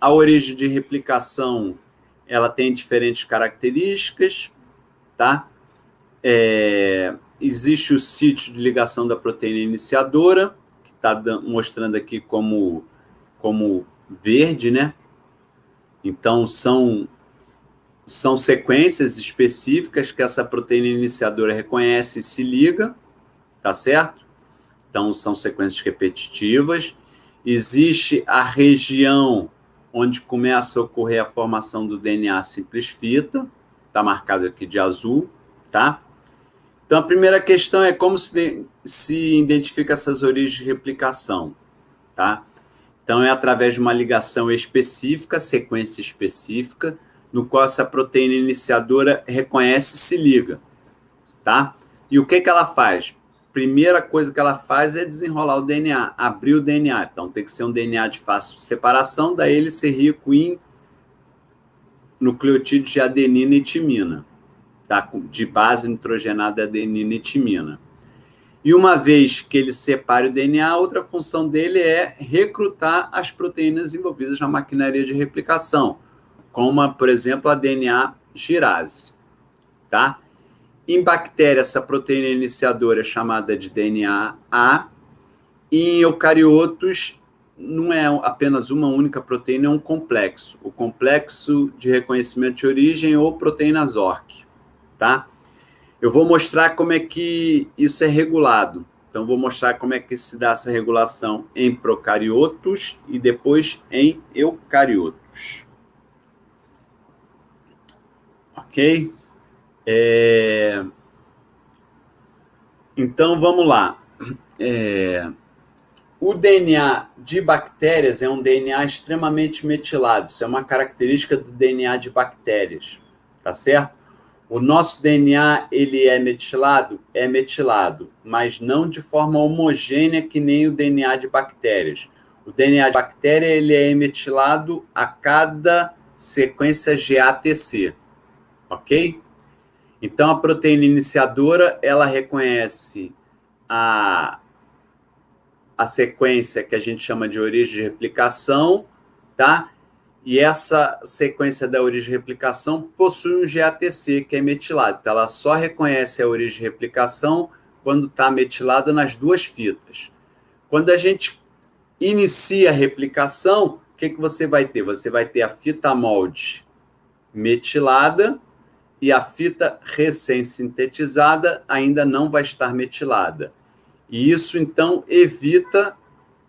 origem de replicação ela tem diferentes características, tá? Existe o sítio de ligação da proteína iniciadora, que está mostrando aqui como verde, né? Então, são sequências específicas que essa proteína iniciadora reconhece e se liga, tá certo? Então, são sequências repetitivas. Existe a região onde começa a ocorrer a formação do DNA simples fita, está marcado aqui de azul, tá? Então, a primeira questão é como se identifica essas origens de replicação, tá? Então, é através de uma ligação específica, sequência específica, no qual essa proteína iniciadora reconhece e se liga, tá? E o que ela faz? Primeira coisa que ela faz é desenrolar o DNA, abrir o DNA. Então, tem que ser um DNA de fácil separação, daí ele ser rico em nucleotídeos de adenina e timina, tá? De base nitrogenada adenina e timina. E uma vez que ele separe o DNA, outra função dele é recrutar as proteínas envolvidas na maquinaria de replicação, como, por exemplo, a DNA girase, tá? Em bactéria, essa proteína iniciadora é chamada de DNA-A. Em eucariotos, não é apenas uma única proteína, é um complexo. O complexo de reconhecimento de origem ou proteínas ORC, tá? Eu vou mostrar como é que isso é regulado. Então, vou mostrar como é que se dá essa regulação em procariotos e depois em eucariotos. Ok? Então, vamos lá. O DNA de bactérias é um DNA extremamente metilado. Isso é uma característica do DNA de bactérias, tá certo? O nosso DNA, ele é metilado? É metilado, mas não de forma homogênea que nem o DNA de bactérias. O DNA de bactéria, ele é metilado a cada sequência GATC, ok? Então, a proteína iniciadora, ela reconhece a sequência que a gente chama de origem de replicação, tá? E essa sequência da origem de replicação possui um GATC, que é metilado. Então, ela só reconhece a origem de replicação quando está metilada nas duas fitas. Quando a gente inicia a replicação, o que você vai ter? Você vai ter a fita molde metilada e a fita recém-sintetizada ainda não vai estar metilada. E isso, então, evita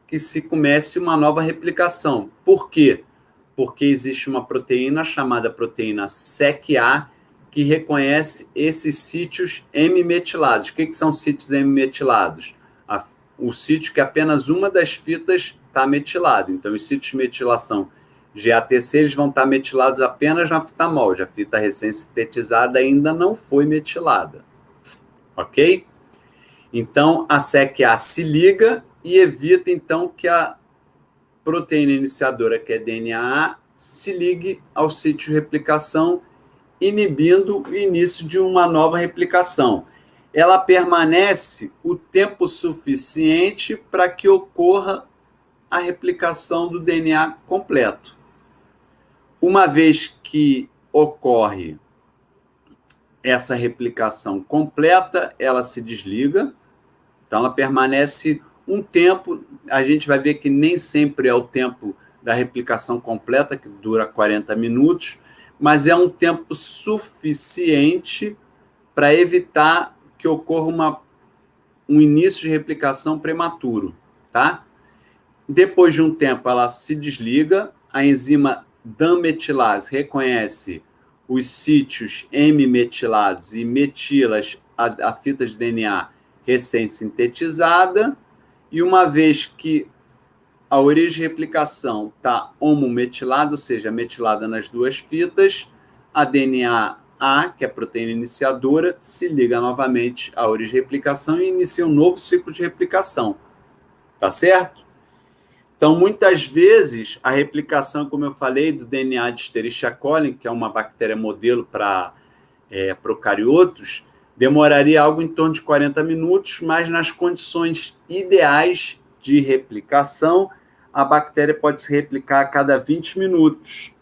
que se comece uma nova replicação. Por quê? Porque existe uma proteína chamada proteína SEC-A que reconhece esses sítios M-metilados. O que são sítios M-metilados? O sítio que apenas uma das fitas está metilada. Então, os sítios de metilação GATC eles vão estar metilados apenas na fita molde. A fita recém-sintetizada ainda não foi metilada. Ok? Então, a SEC-A se liga e evita, então, que a proteína iniciadora, que é DNA-A, se ligue ao sítio de replicação, inibindo o início de uma nova replicação. Ela permanece o tempo suficiente para que ocorra a replicação do DNA completo. Uma vez que ocorre essa replicação completa, ela se desliga, então ela permanece um tempo, a gente vai ver que nem sempre é o tempo da replicação completa, que dura 40 minutos, mas é um tempo suficiente para evitar que ocorra um início de replicação prematuro, tá? Depois de um tempo, ela se desliga, a enzima Dan-metilase reconhece os sítios M-metilados e metila a fita de DNA recém-sintetizada, e uma vez que a origem de replicação está homometilada, ou seja, metilada nas duas fitas, a DNA-A, que é a proteína iniciadora, se liga novamente à origem de replicação e inicia um novo ciclo de replicação. Tá certo? Então, muitas vezes, a replicação, como eu falei, do DNA de Escherichia coli, que é uma bactéria modelo para procariotos, demoraria algo em torno de 40 minutos, mas nas condições ideais de replicação, a bactéria pode se replicar a cada 20 minutos.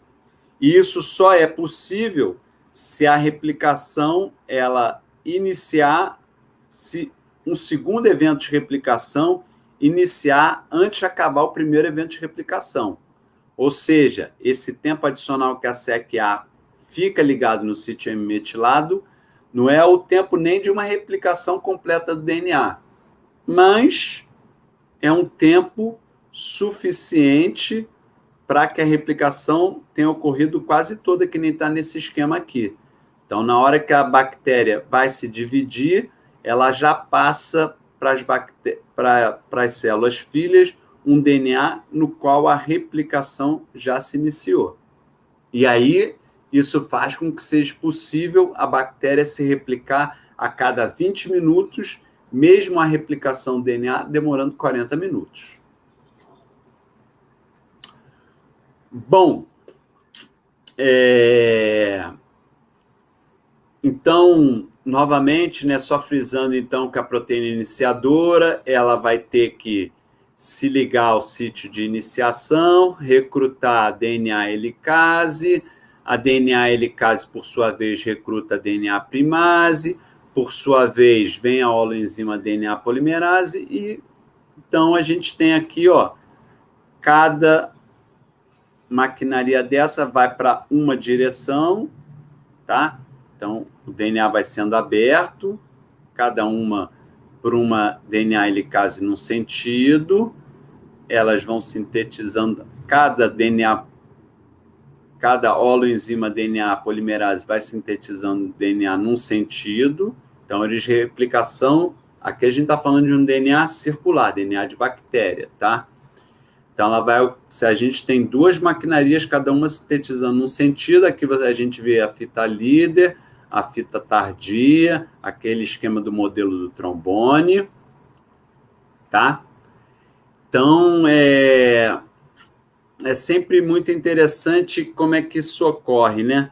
E isso só é possível se a replicação ela iniciar, se um segundo evento de replicação iniciar antes de acabar o primeiro evento de replicação. Ou seja, esse tempo adicional que a SEC-A fica ligado no sítio M-metilado não é o tempo nem de uma replicação completa do DNA, mas é um tempo suficiente para que a replicação tenha ocorrido quase toda, que nem está nesse esquema aqui. Então, na hora que a bactéria vai se dividir, ela já passa para as células filhas um DNA no qual a replicação já se iniciou. E aí, isso faz com que seja possível a bactéria se replicar a cada 20 minutos, mesmo a replicação do DNA demorando 40 minutos. Bom, então, novamente, né, só frisando então que a proteína iniciadora, ela vai ter que se ligar ao sítio de iniciação, recrutar a DNA helicase, a DNA helicase, por sua vez, recruta a DNA primase, por sua vez, vem a holoenzima DNA polimerase, e então a gente tem aqui, ó, cada maquinaria dessa vai para uma direção, tá? Então, o DNA vai sendo aberto, cada uma por uma DNA helicase num sentido, elas vão sintetizando, cada holoenzima DNA polimerase vai sintetizando DNA num sentido, então, replicação, aqui a gente está falando de um DNA circular, DNA de bactéria, tá? Então, ela vai, se a gente tem duas maquinarias, cada uma sintetizando num sentido, aqui a gente vê a fita líder, a fita tardia, aquele esquema do modelo do trombone, tá? Então, é sempre muito interessante como é que isso ocorre, né?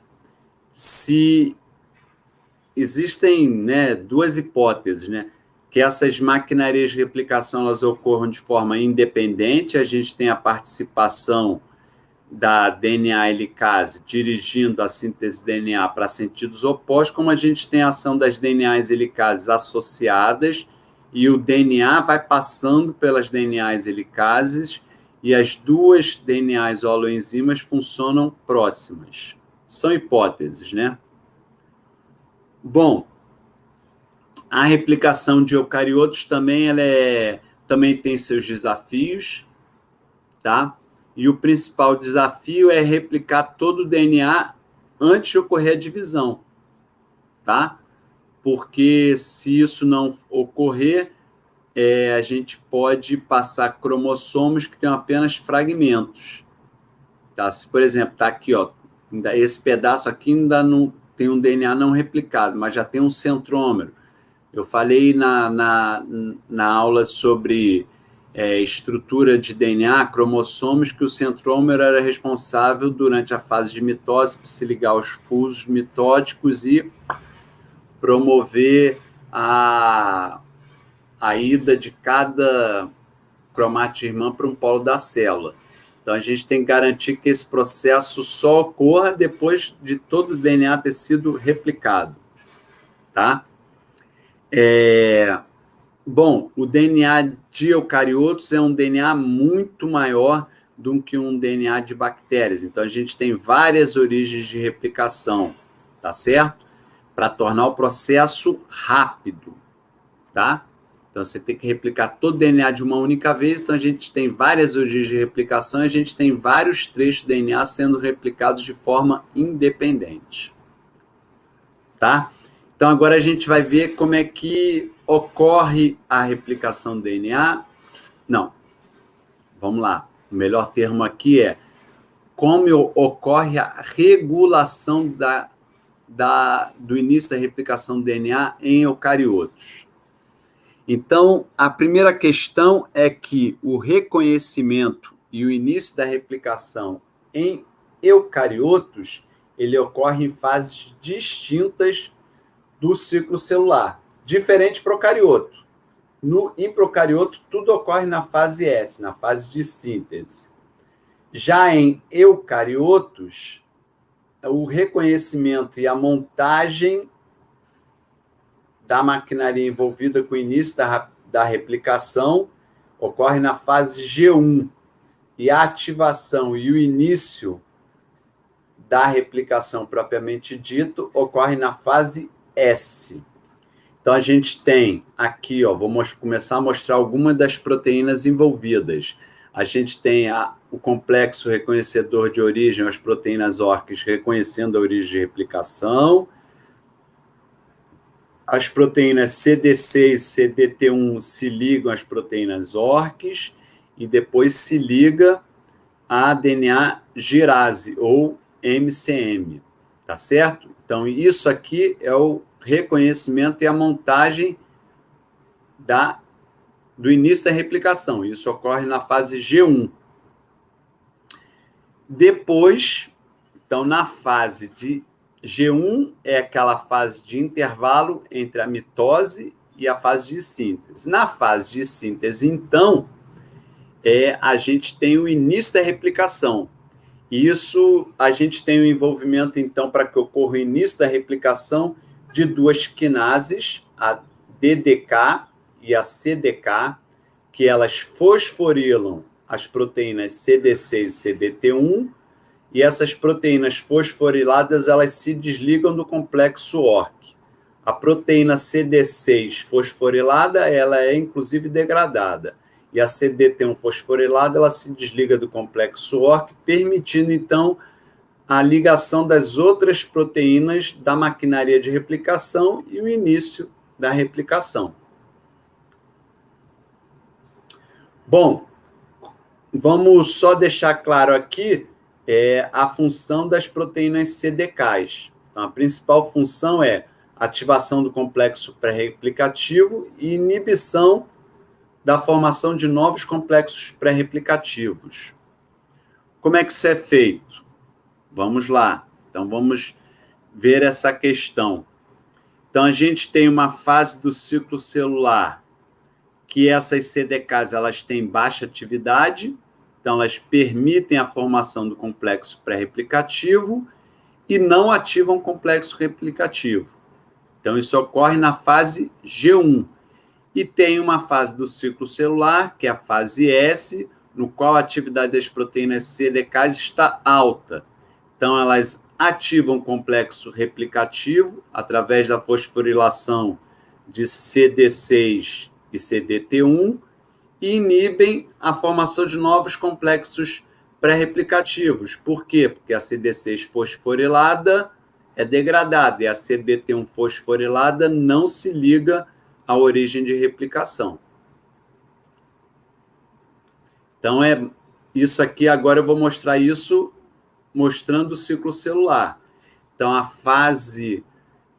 Se existem, né, duas hipóteses, né? Que essas maquinarias de replicação elas ocorram de forma independente, a gente tem a participação da DNA helicase dirigindo a síntese de DNA para sentidos opostos, como a gente tem a ação das DNAs helicases associadas, e o DNA vai passando pelas DNAs helicases, e as duas DNAs holoenzimas funcionam próximas. São hipóteses, né? Bom, a replicação de eucariotos também, também tem seus desafios, tá? E o principal desafio é replicar todo o DNA antes de ocorrer a divisão, tá? Porque se isso não ocorrer, a gente pode passar cromossomos que têm apenas fragmentos, tá? Se, por exemplo, tá aqui, ó, esse pedaço aqui ainda não tem um DNA não replicado, mas já tem um centrômero. Eu falei na aula sobre estrutura de DNA, cromossomos, que o centrômero era responsável durante a fase de mitose por se ligar aos fusos mitóticos e promover a ida de cada cromátide irmã para um polo da célula. Então, a gente tem que garantir que esse processo só ocorra depois de todo o DNA ter sido replicado, tá? Bom, o DNA de eucariotos é um DNA muito maior do que um DNA de bactérias. Então, a gente tem várias origens de replicação, tá certo? Para tornar o processo rápido, tá? Então, você tem que replicar todo o DNA de uma única vez. Então, a gente tem várias origens de replicação, a gente tem vários trechos do DNA sendo replicados de forma independente, tá? Então, agora a gente vai ver como é que ocorre a replicação do DNA. Não, vamos lá. O melhor termo aqui é como ocorre a regulação do início da replicação do DNA em eucariotos. Então, a primeira questão é que o reconhecimento e o início da replicação em eucariotos, ele ocorre em fases distintas do ciclo celular, diferente do procarioto. Em procarioto, tudo ocorre na fase S, na fase de síntese. Já em eucariotos, o reconhecimento e a montagem da maquinaria envolvida com o início da replicação ocorre na fase G1, e a ativação e o início da replicação propriamente dito ocorre na fase S. Então, a gente tem aqui, ó, vou começar a mostrar algumas das proteínas envolvidas. A gente tem o complexo reconhecedor de origem, as proteínas ORCs reconhecendo a origem de replicação. As proteínas CD6 e CDT1 se ligam às proteínas ORCs e depois se liga a DNA girase, ou MCM, tá certo? Então, isso aqui é o reconhecimento e a montagem do início da replicação. Isso ocorre na fase G1. Depois, então, na fase de G1 é aquela fase de intervalo entre a mitose e a fase de síntese. Na fase de síntese, então, a gente tem o início da replicação. Isso, a gente tem o envolvimento, então, para que ocorra o início da replicação de duas quinases, a DDK e a CDK, que elas fosforilam as proteínas CD6 e CDT1, e essas proteínas fosforiladas, elas se desligam do complexo ORC. A proteína CD6 fosforilada, ela é, inclusive, degradada. E a CDT1 fosforilada, ela se desliga do complexo ORC, permitindo, então, a ligação das outras proteínas da maquinaria de replicação e o início da replicação. Bom, vamos só deixar claro aqui a função das proteínas CDKs. Então, a principal função é ativação do complexo pré-replicativo e inibição da formação de novos complexos pré-replicativos. Como é que isso é feito? Vamos lá. Então, vamos ver essa questão. Então, a gente tem uma fase do ciclo celular que essas CDKs elas têm baixa atividade, então elas permitem a formação do complexo pré-replicativo e não ativam o complexo replicativo. Então, isso ocorre na fase G1. E tem uma fase do ciclo celular, que é a fase S, no qual a atividade das proteínas CDKs está alta. Então, elas ativam o complexo replicativo através da fosforilação de CD6 e CDT1 e inibem a formação de novos complexos pré-replicativos. Por quê? Porque a CD6 fosforilada é degradada e a CDT1 fosforilada não se liga à origem de replicação. Então, isso aqui, agora eu vou mostrar isso mostrando o ciclo celular. Então, a fase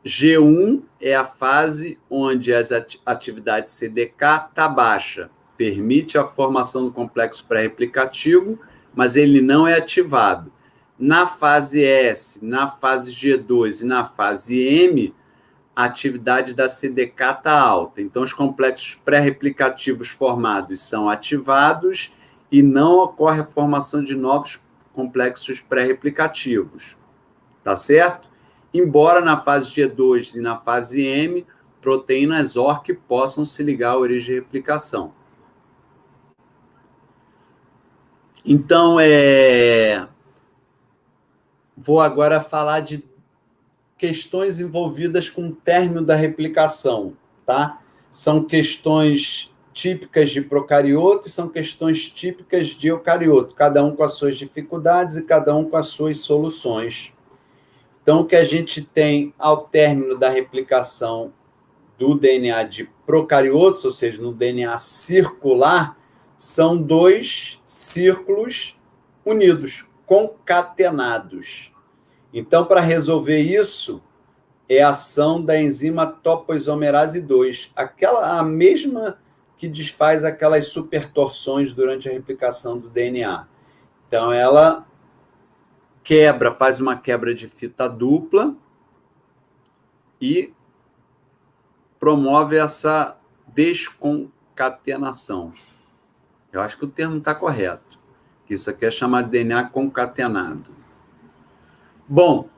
G1 é a fase onde a atividade CDK está baixa, permite a formação do complexo pré-replicativo, mas ele não é ativado. Na fase S, na fase G2 e na fase M, a atividade da CDK está alta. Então, os complexos pré-replicativos formados são ativados e não ocorre a formação de novos complexos pré-replicativos. Tá certo? Embora na fase G2 e na fase M, proteínas ORC possam se ligar à origem de replicação. Então, vou agora falar de questões envolvidas com o término da replicação, tá? São questões típicas de procarioto e são questões típicas de eucarioto, cada um com as suas dificuldades e cada um com as suas soluções. Então, o que a gente tem ao término da replicação do DNA de procariotos, ou seja, no DNA circular, são dois círculos unidos, concatenados. Então, para resolver isso, é a ação da enzima topoisomerase 2, a mesma que desfaz aquelas supertorções durante a replicação do DNA. Então, ela faz uma quebra de fita dupla e promove essa desconcatenação. Eu acho que o termo está correto. Isso aqui é chamado de DNA concatenado. Bom,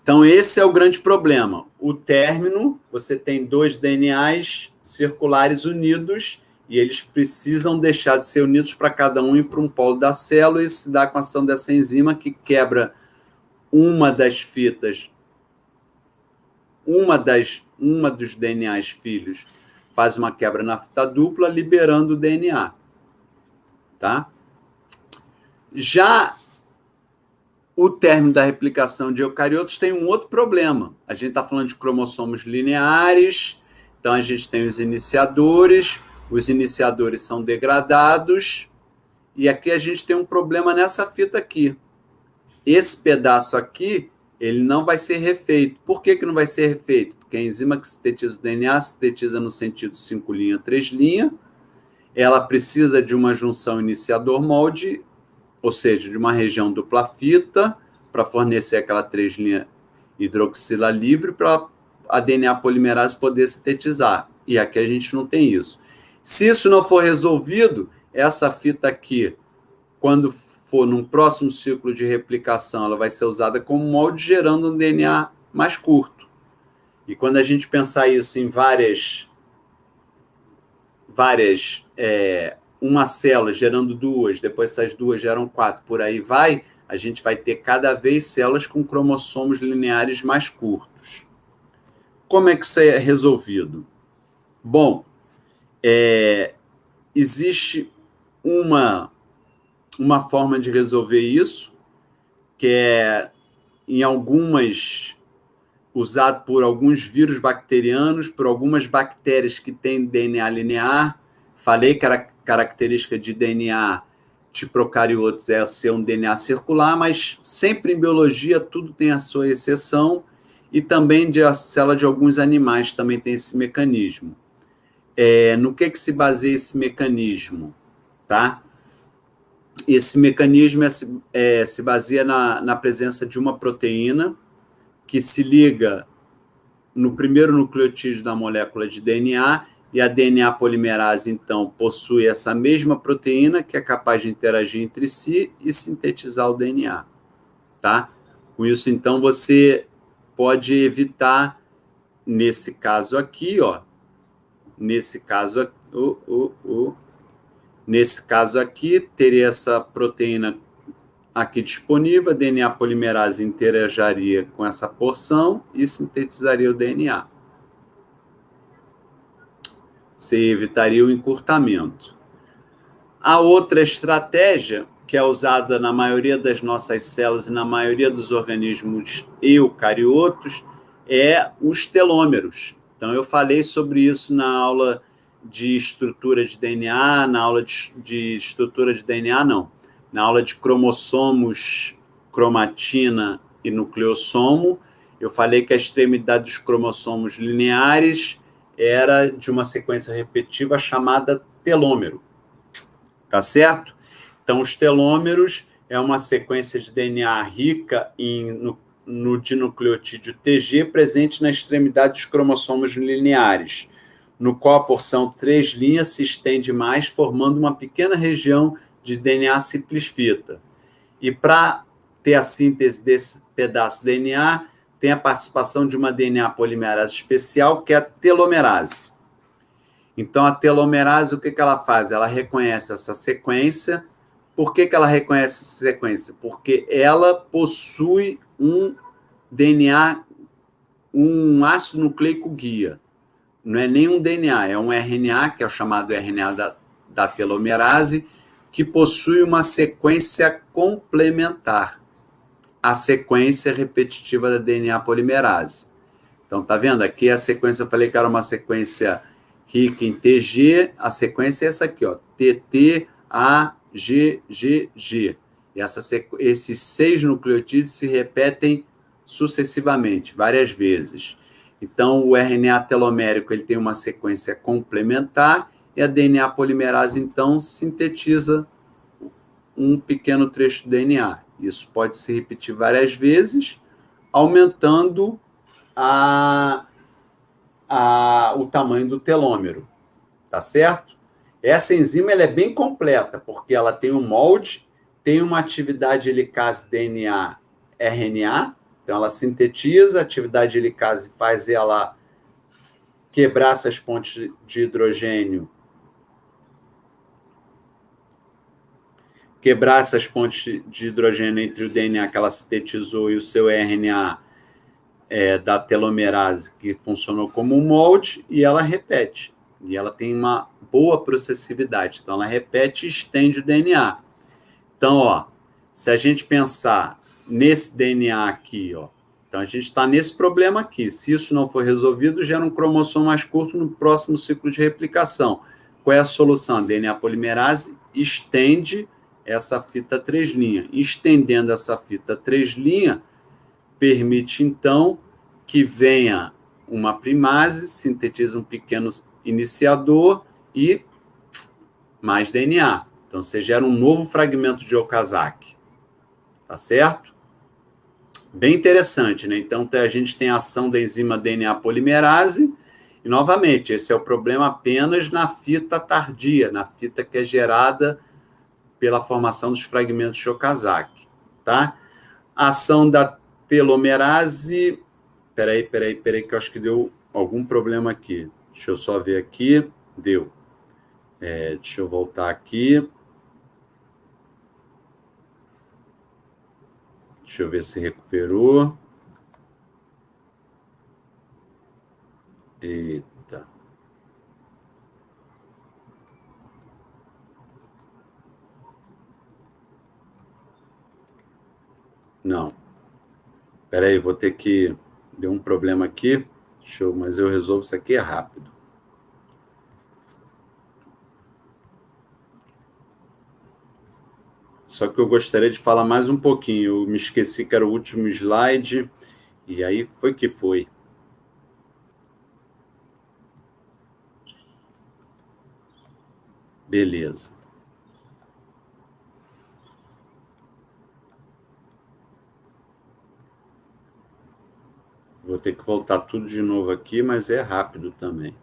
então esse é o grande problema. O término, você tem dois DNAs circulares unidos e eles precisam deixar de ser unidos para cada um ir para um polo da célula, e isso se dá com a ação dessa enzima que quebra uma das fitas, uma dos DNAs filhos faz uma quebra na fita dupla, liberando o DNA. tá? Já o término da replicação de eucariotos tem um outro problema. A gente está falando de cromossomos lineares, então a gente tem os iniciadores são degradados, e aqui a gente tem um problema nessa fita aqui. Esse pedaço aqui, ele não vai ser refeito. Por que não vai ser refeito? Porque a enzima que sintetiza o DNA sintetiza no sentido 5', 3', ela precisa de uma junção iniciador-molde, ou seja, de uma região dupla fita, para fornecer aquela 3' hidroxila livre para a DNA polimerase poder sintetizar. E aqui a gente não tem isso. Se isso não for resolvido, essa fita aqui, quando for num próximo ciclo de replicação, ela vai ser usada como molde, gerando um DNA mais curto. E quando a gente pensar isso em uma célula gerando duas, depois essas duas geram 4, por aí vai, a gente vai ter cada vez células com cromossomos lineares mais curtos. Como é que isso é resolvido? Bom, existe uma forma de resolver isso, que é usado por alguns vírus bacterianos, por algumas bactérias que têm DNA linear. Falei que a característica de DNA de procariotos é ser um DNA circular, mas sempre em biologia tudo tem a sua exceção, e também a célula de alguns animais também tem esse mecanismo. No que se baseia esse mecanismo? Tá? Esse mecanismo se baseia na presença de uma proteína que se liga no primeiro nucleotídeo da molécula de DNA, e a DNA polimerase, então, possui essa mesma proteína que é capaz de interagir entre si e sintetizar o DNA. Tá? Com isso, então, você pode evitar, nesse caso aqui, nesse caso aqui, teria essa proteína aqui disponível, a DNA polimerase interagiria com essa porção e sintetizaria o DNA. Você evitaria o encurtamento. A outra estratégia, que é usada na maioria das nossas células e na maioria dos organismos eucariotos, é os telômeros. Então, eu falei sobre isso na aula de estrutura de DNA, na aula de estrutura de DNA, não. Na aula de cromossomos, cromatina e nucleossomo, eu falei que a extremidade dos cromossomos lineares era de uma sequência repetitiva chamada telômero. Tá certo? Então, os telômeros é uma sequência de DNA rica no dinucleotídeo TG presente na extremidade dos cromossomos lineares, no qual a porção 3' se estende mais, formando uma pequena região de DNA simples-fita. E para ter a síntese desse pedaço de DNA, tem a participação de uma DNA polimerase especial, que é a telomerase. Então, a telomerase, o que ela faz? Ela reconhece essa sequência. Por que ela reconhece essa sequência? Porque ela possui um DNA, um ácido nucleico guia. Não é nem um DNA, é um RNA, que é o chamado RNA da telomerase, que possui uma sequência complementar à sequência repetitiva da DNA polimerase. Então, tá vendo? Aqui a sequência, eu falei que era uma sequência rica em TG, a sequência é essa aqui, TT, A, G, G, G. E esses 6 nucleotídeos se repetem sucessivamente, várias vezes. Então, o RNA telomérico ele tem uma sequência complementar, e a DNA polimerase, então, sintetiza um pequeno trecho do DNA. Isso pode se repetir várias vezes, aumentando o tamanho do telômero. Tá certo? Essa enzima ela é bem completa, porque ela tem um molde, tem uma atividade helicase DNA-RNA, então ela sintetiza, a atividade helicase faz ela quebrar essas pontes de hidrogênio, entre o DNA que ela sintetizou e o seu RNA da telomerase, que funcionou como um molde, e ela repete. e ela tem uma boa processividade. Então, ela repete e estende o DNA. Então, ó, se a gente pensar nesse DNA aqui, ó, então a gente está nesse problema aqui. Se isso não for resolvido, gera um cromossomo mais curto no próximo ciclo de replicação. Qual é a solução? A DNA polimerase estende essa fita 3'. Estendendo essa fita 3', permite, então, que venha uma primase, sintetiza um pequeno iniciador e mais DNA. Então, você gera um novo fragmento de Okazaki. Tá certo? Bem interessante, né? Então, a gente tem a ação da enzima DNA polimerase e, novamente, esse é o problema apenas na fita tardia, na fita que é gerada pela formação dos fragmentos de Okazaki, tá? A ação da telomerase... Peraí, que eu acho que deu algum problema aqui. Deixa eu só ver aqui. Deu. Deixa eu voltar aqui. Deixa eu ver se recuperou. Eita. Não. Peraí, vou ter que... Deu um problema aqui. Mas eu resolvo isso aqui rápido. Só que eu gostaria de falar mais um pouquinho. Eu me esqueci que era o último slide. E aí foi que foi. Beleza. Vou ter que voltar tudo de novo aqui, mas é rápido também.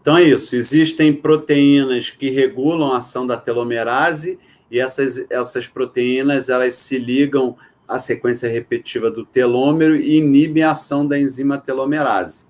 Então é isso. Existem proteínas que regulam a ação da telomerase e essas proteínas elas se ligam à sequência repetitiva do telômero e inibem a ação da enzima telomerase.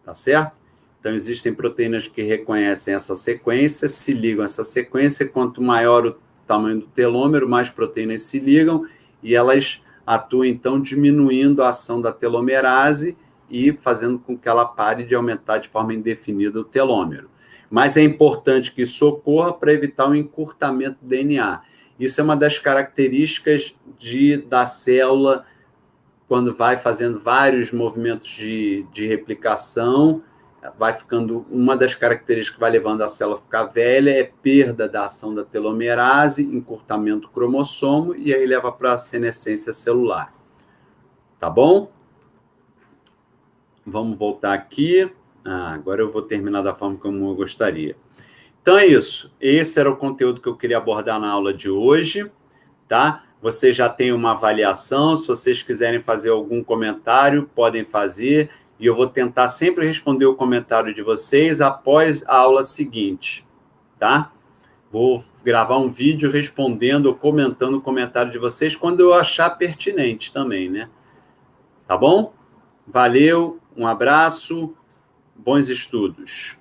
Tá certo? Então, existem proteínas que reconhecem essa sequência, se ligam a essa sequência, quanto maior o tamanho do telômero, mais proteínas se ligam, e elas atuam, então, diminuindo a ação da telomerase e fazendo com que ela pare de aumentar de forma indefinida o telômero. Mas é importante que isso ocorra para evitar o encurtamento do DNA. Isso é uma das características da célula quando vai fazendo vários movimentos de replicação, vai ficando, uma das características que vai levando a célula a ficar velha é perda da ação da telomerase, encurtamento do cromossomo, e aí leva para a senescência celular. Tá bom? Vamos voltar aqui. Agora eu vou terminar da forma como eu gostaria. Então é isso. Esse era o conteúdo que eu queria abordar na aula de hoje, tá? Você já tem uma avaliação, se vocês quiserem fazer algum comentário, podem fazer, e eu vou tentar sempre responder o comentário de vocês após a aula seguinte, tá? Vou gravar um vídeo respondendo ou comentando o comentário de vocês quando eu achar pertinente também, né? Tá bom? Valeu, um abraço, bons estudos.